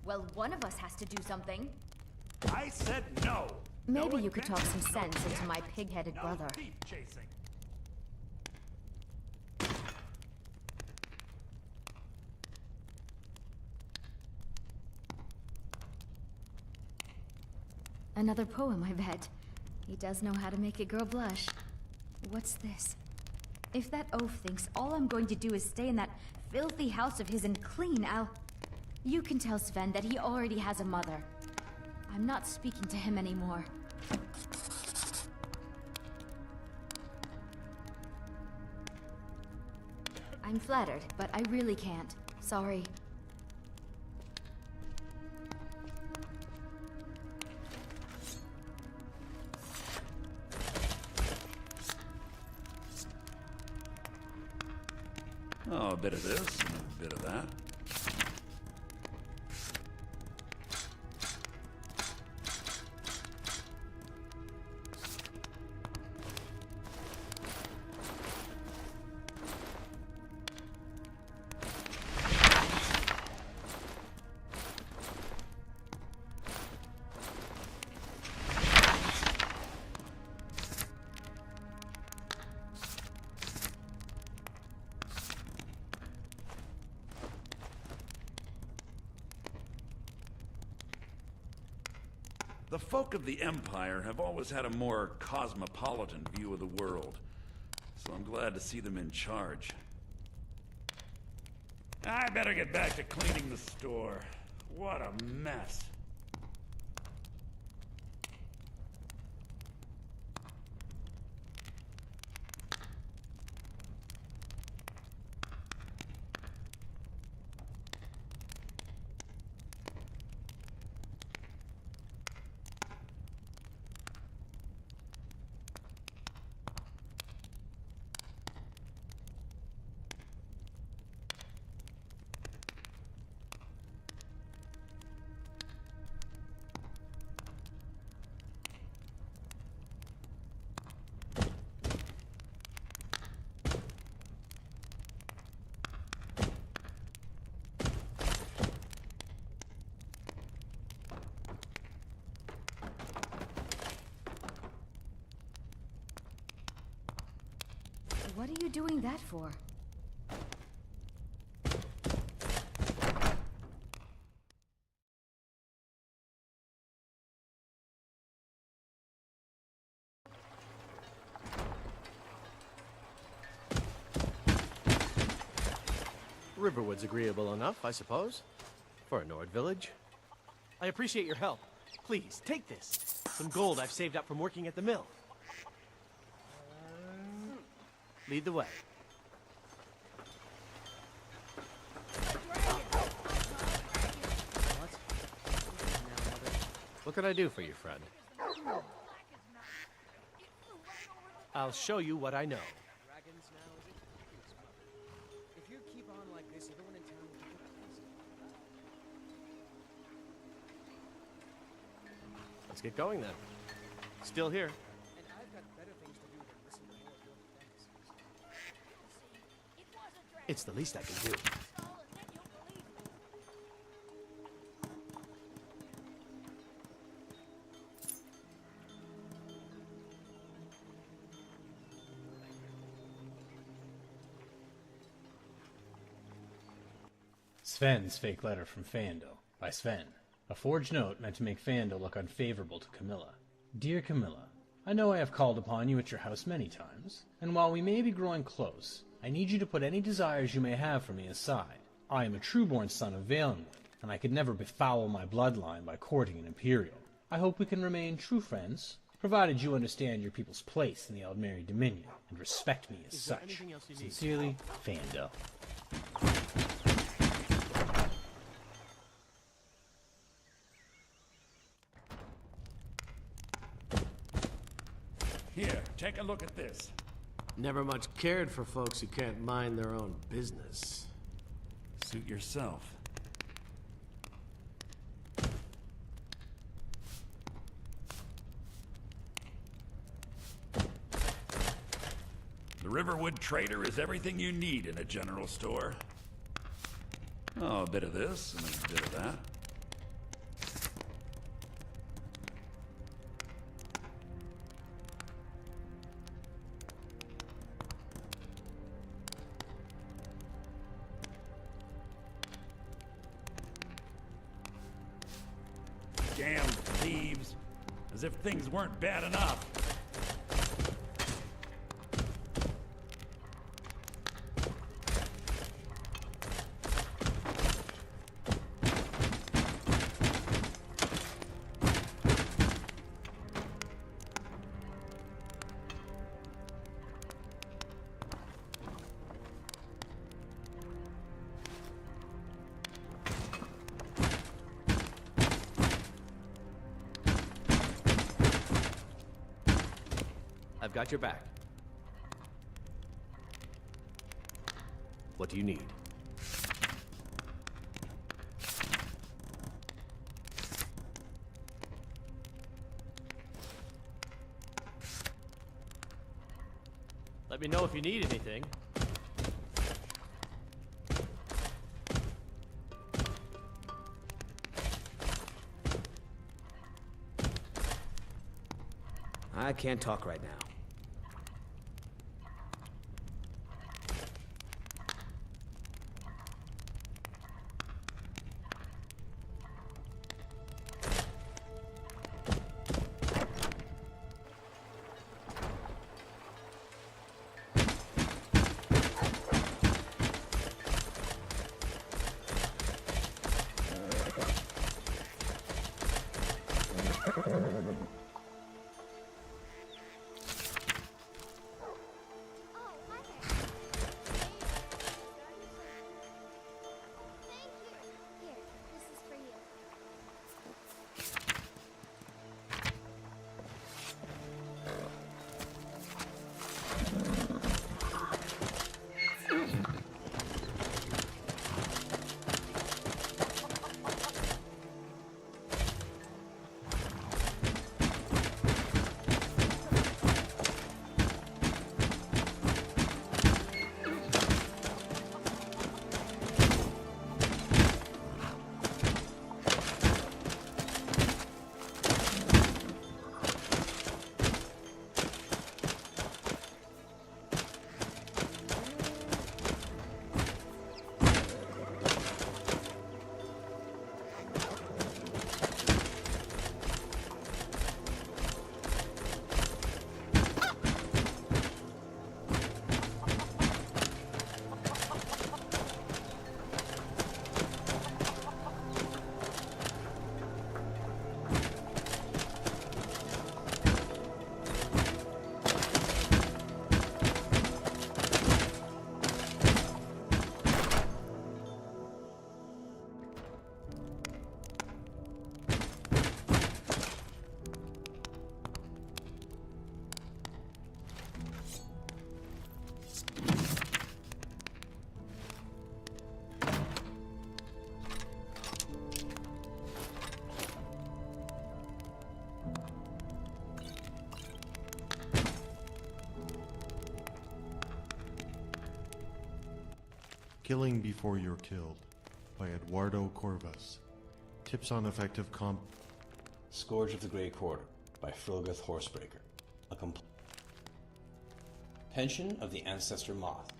Well, one of us has to do something. I said no. Maybe you could talk some sense into my pig-headed brother. Thief chasing. Another poem, I bet. He does know how to make a girl blush. What's this? If that oaf thinks all I'm going to do is stay in that filthy house of his and clean, You can tell Sven that he already has a mother. I'm not speaking to him anymore. I'm flattered, but I really can't. Sorry. Oh, a bit of this and a bit of that. The folk of the Empire have always had a more cosmopolitan view of the world, so I'm glad to see them in charge. I better get back to cleaning the store. What a mess. What are you doing that for? Riverwood's agreeable enough, I suppose. For a Nord village. I appreciate your help. Please, take this. Some gold I've saved up from working at the mill. Lead the way. What can I do for you, friend? I'll show you what I know. If you keep on like this, everyone in town will think you're crazy. Let's get going then. Still here. And I've got better things to do than listen to more of your fantasies. It's the least I can do. Sven's fake letter from Fandel, by Sven. A forged note meant to make Fandel look unfavorable to Camilla. Dear Camilla, I know I have called upon you at your house many times, and while we may be growing close, I need you to put any desires you may have for me aside. I am a true-born son of Valenwood, and I could never befoul my bloodline by courting an Imperial. I hope we can remain true friends, provided you understand your people's place in the Aldmeri Dominion, and respect me as such. Sincerely, Fandel. Here, take a look at this. Never much cared for folks who can't mind their own business. Suit yourself. The Riverwood Trader is everything you need in a general store. Oh, a bit of this and a bit of that. Damn thieves. As if things weren't bad enough. I've got your back. What do you need? Let me know if you need anything. I can't talk right now. Killing Before You're Killed by Eduardo Corvas. Tips on effective Scourge of the Grey Quarter by Frilgith Horsebreaker. Pension of the Ancestor Moth.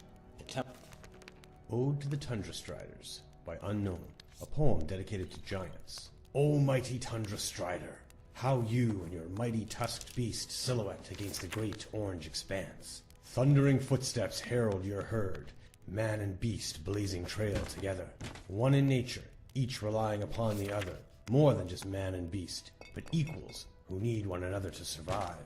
Ode to the Tundra Striders by Unknown. A poem dedicated to giants. O mighty Tundra Strider, how you and your mighty tusked beast silhouette against the great orange expanse. Thundering footsteps herald your herd, man and beast blazing trail together. One in nature, each relying upon the other. More than just man and beast, but equals who need one another to survive.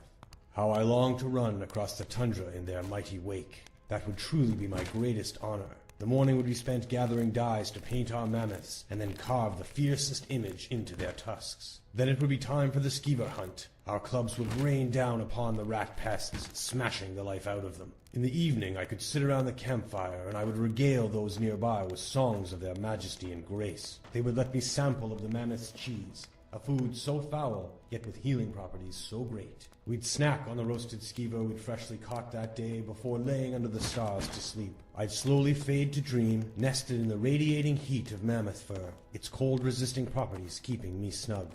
How I long to run across the tundra in their mighty wake. That would truly be my greatest honor. The morning would be spent gathering dyes to paint our mammoths, and then carve the fiercest image into their tusks. Then it would be time for the skeever hunt. Our clubs would rain down upon the rat pests, smashing the life out of them. In the evening I could sit around the campfire, and I would regale those nearby with songs of their majesty and grace. They would let me sample of the mammoth's cheese, a food so foul, yet with healing properties so great. We'd snack on the roasted skeever we'd freshly caught that day before laying under the stars to sleep. I'd slowly fade to dream, nested in the radiating heat of mammoth fur, its cold-resisting properties keeping me snug.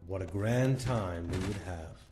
What a grand time we would have.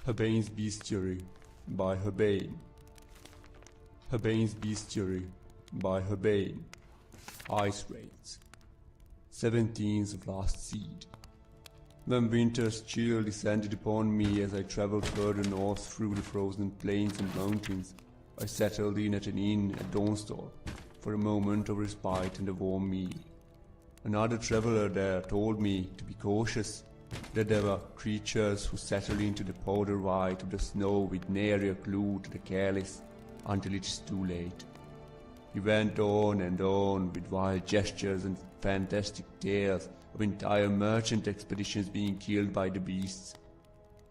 Herbane's Bestiary by Herbane. Herbane's Bestiary by Herbane. Ice Raids. 17th of last seed. When winter's chill descended upon me as I traveled further north through the frozen plains and mountains, I settled in at an inn at Dawnstar for a moment of respite and a warm meal. Another traveler there told me to be cautious, that there were creatures who settle into the powder white of the snow with nary a clue to the careless until it is too late. He went on and on with wild gestures and fantastic tales of entire merchant expeditions being killed by the beasts.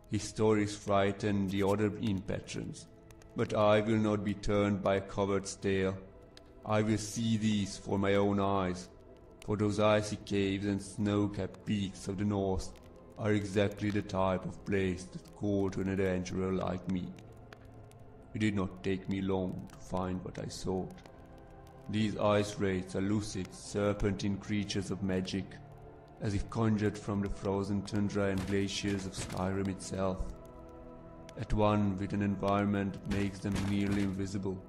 His stories frightened the other inn patrons, but I will not be turned by a coward's tale. I will see these for my own eyes, for those icy caves and snow-capped peaks of the north are exactly the type of place that call to an adventurer like me. It did not take me long to find what I sought. These ice wraiths are lucid, serpentine creatures of magic, as if conjured from the frozen tundra and glaciers of Skyrim itself. At one with an environment that makes them nearly invisible,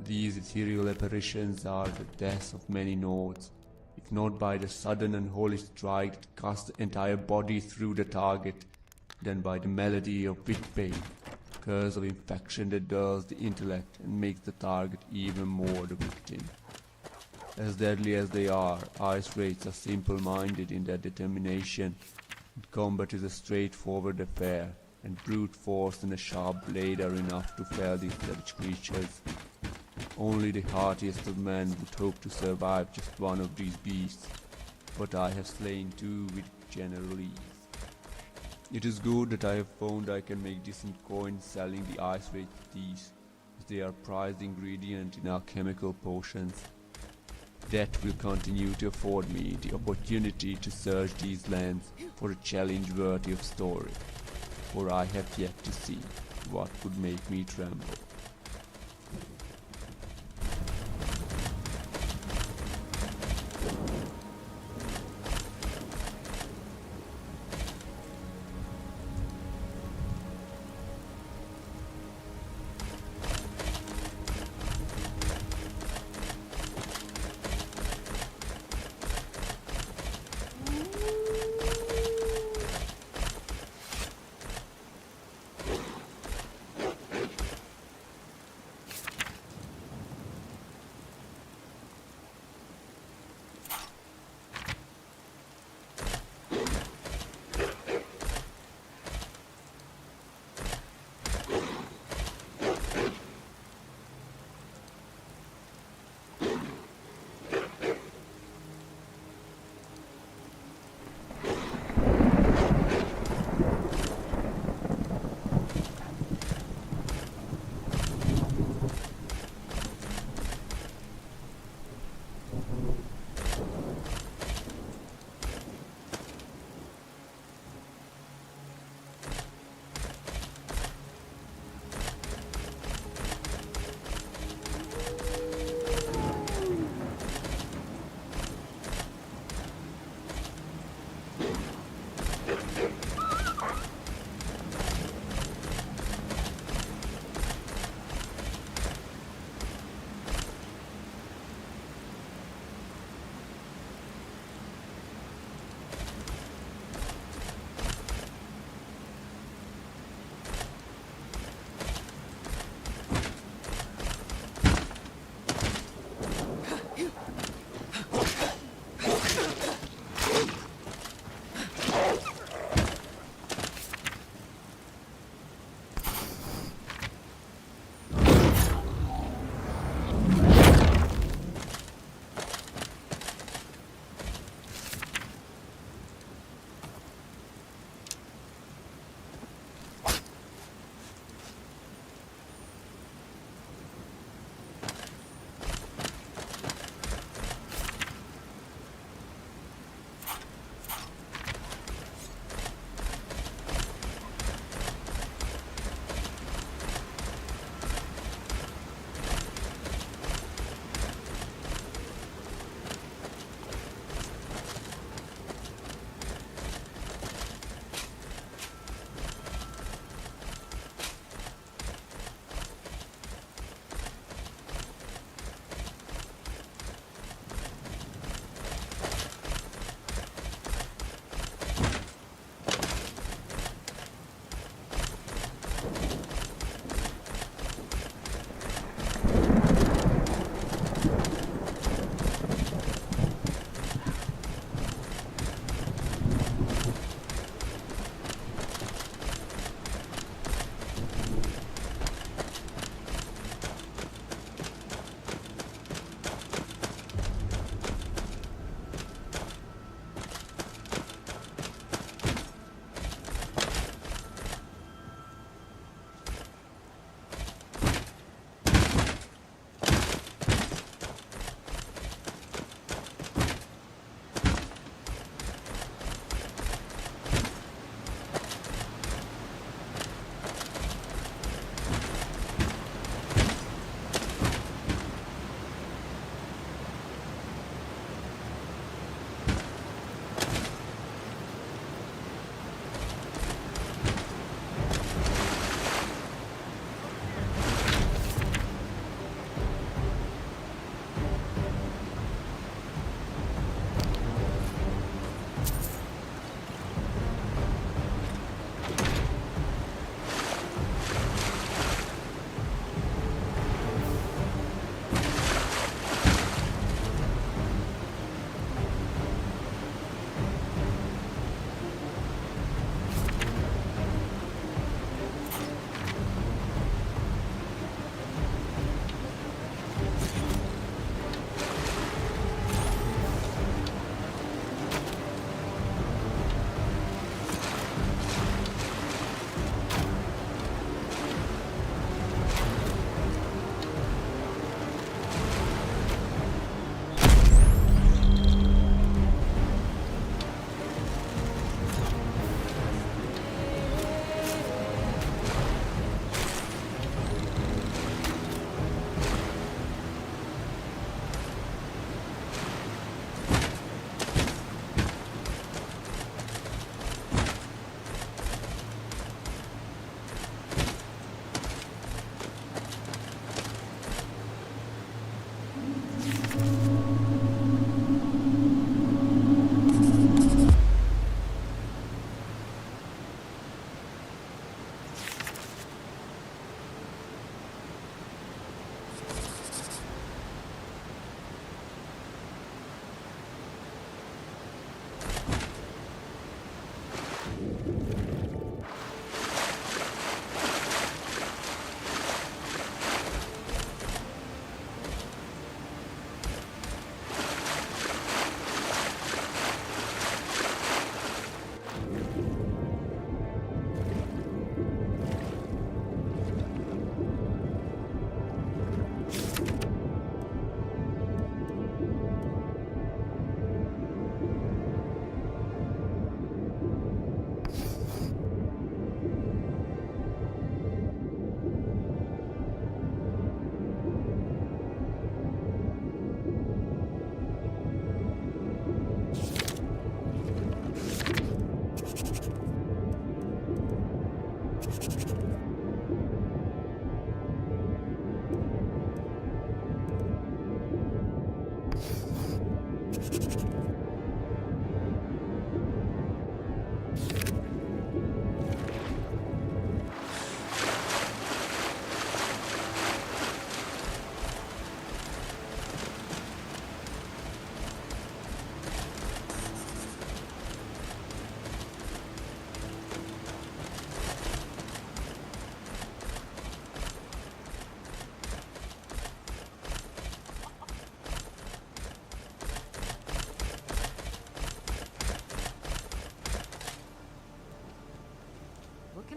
these ethereal apparitions are the death of many Nords, if not by the sudden and holy strike that cuts the entire body through the target, then by the melody of bit pain, curse of infection that dulls the intellect and makes the target even more the victim. As deadly as they are, ice wraiths are simple-minded in their determination, and combat is a straightforward affair, and brute force and a sharp blade are enough to fell these savage creatures. Only the hardiest of men would hope to survive just one of these beasts, but I have slain two with general ease. It is good that I have found I can make decent coin selling the ice wraith teeth, as they are prized ingredient in alchemical potions. That will continue to afford me the opportunity to search these lands for a challenge worthy of story, for I have yet to see what would make me tremble.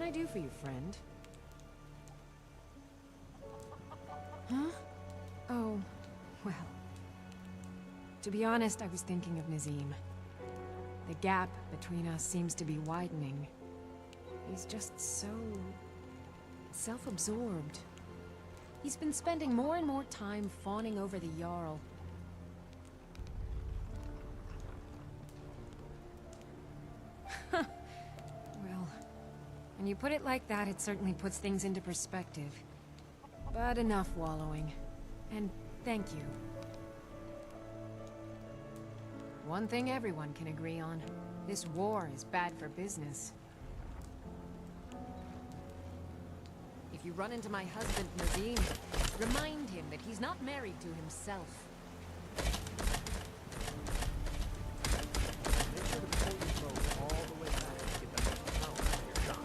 I do for you, friend? Huh? Oh, well. To be honest, I was thinking of Nazim. The gap between us seems to be widening. He's just so... self-absorbed. He's been spending more and more time fawning over the Jarl. Well, when you put it like that, it certainly puts things into perspective. But enough wallowing. And thank you. One thing everyone can agree on. This war is bad for business. If you run into my husband, Nazim, remind him that he's not married to himself. Make sure to pull your bow all the way back to get the most power out of your shot.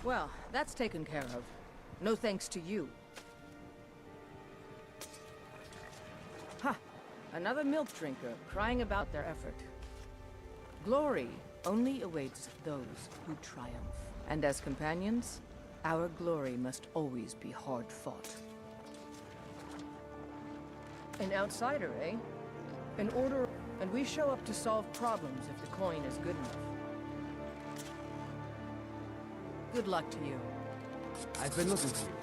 Well, that's taken care of. No thanks to you. Ha! Another milk drinker crying about their effort. Glory only awaits those who triumph. And as companions, our glory must always be hard-fought. An outsider, eh? An order, and we show up to solve problems if the coin is good enough. Good luck to you. I've been looking for you.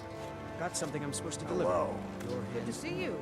Got something I'm supposed to deliver. Hello. You're Good to see you.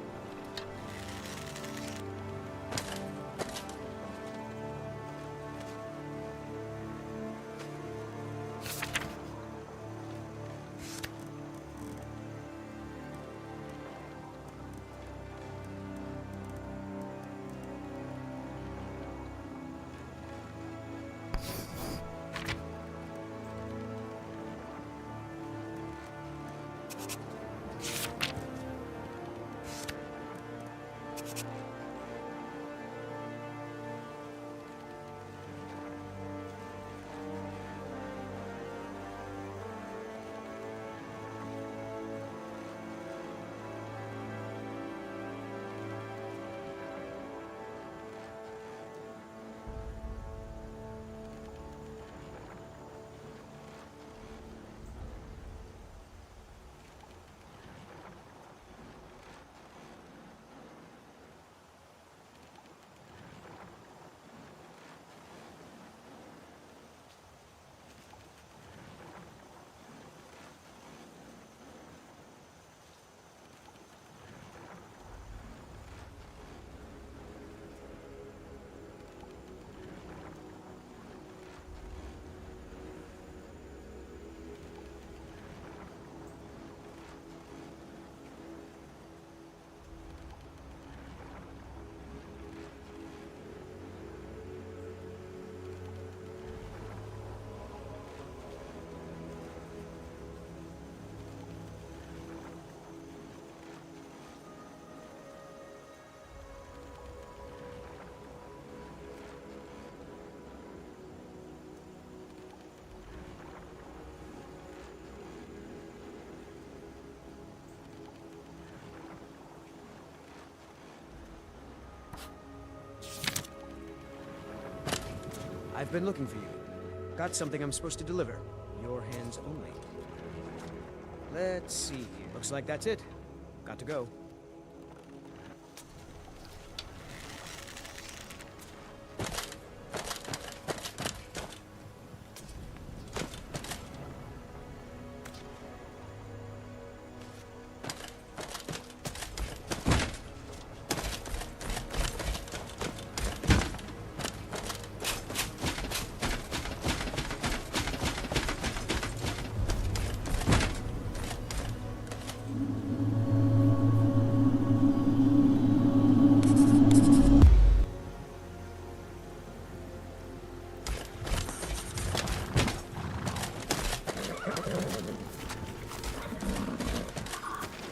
I've been looking for you. Got something I'm supposed to deliver. Your hands only. Let's see. Looks like that's it. Got to go.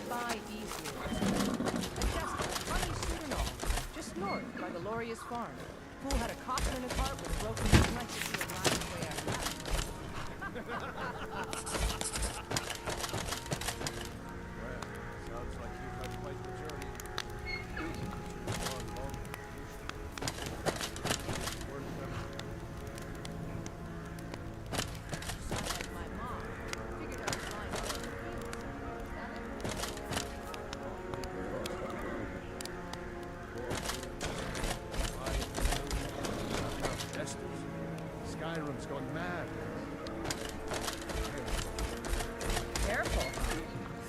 Buy easier. Adjust funny suit and all. Just north by the Glorious Farm. Fool had a coffin in a cart with a broken electricity line the way I left. Sounds like you've had quite the journey. Sound like my mom. Figured I'd find out in the fields. Is that it? Skyrim's gone mad. Careful.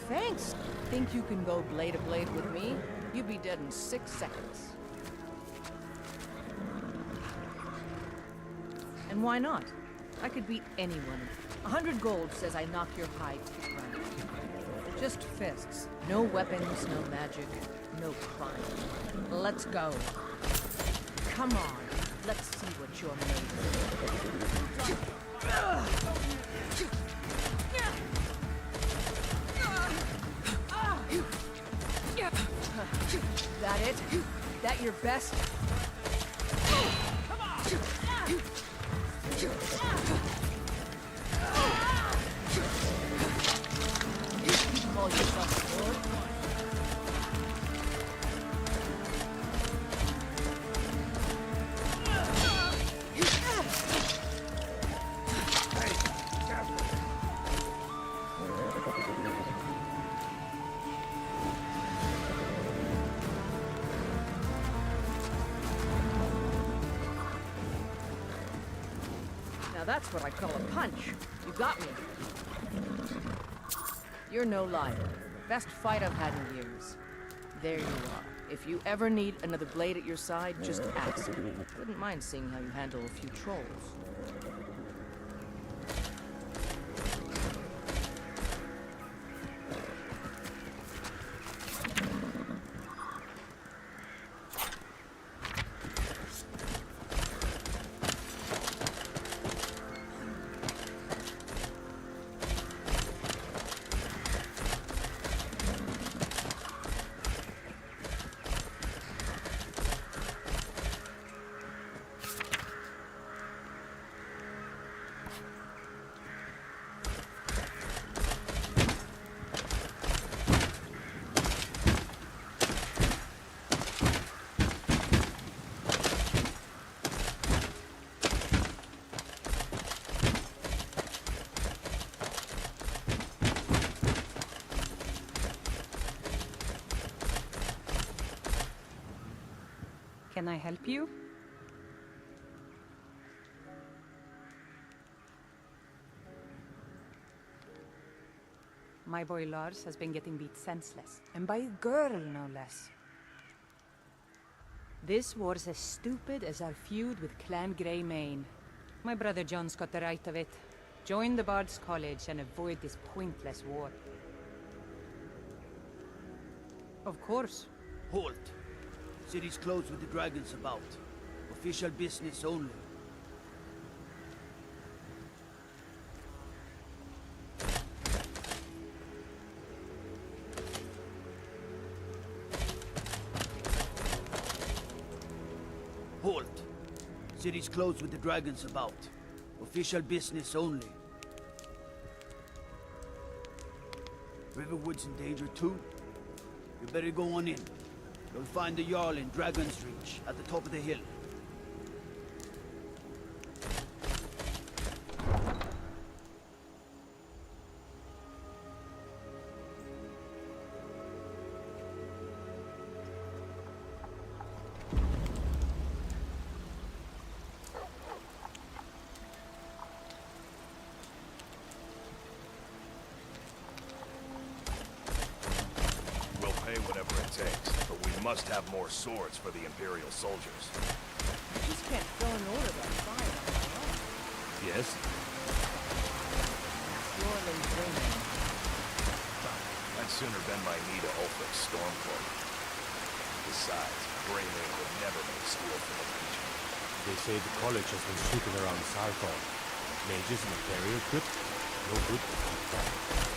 Thanks. Think you can go blade to blade with me? You'd be dead in 6 seconds. And why not? I could beat anyone. 100 gold says I knock your hide to the ground. Just fists. No weapons, no magic, no crime. Let's go. Come on. Let's see what you're made of. That it? That your best? Come on! You call yourself a lord? Now that's what I call a punch. You got me. You're no liar. Best fight I've had in years. There you are. If you ever need another blade at your side, just ask. Wouldn't mind seeing how you handle a few trolls. Can I help you? My boy Lars has been getting beat senseless, and by a girl, no less. This war's as stupid as our feud with Clan Greymane. My brother John's got the right of it. Join the Bard's College and avoid this pointless war. Of course. Halt! City's closed with the dragons about. Official business only. Halt! City's closed with the dragons about. Official business only. Riverwood's in danger too? You better go on in. You'll find the Jarl in Dragon's Reach, at the top of the hill. We'll pay whatever it takes, but we must have more swords for the Imperial soldiers. I just can't fill an order by fire on my own. Yes? Surely dreaming. I'd sooner bend my knee to Ulfric's Stormcloak. Besides, Greymane would never make steel for the Legion. They say the college has been snooping around Sarthorn. Mages and Imperial crypt? No good.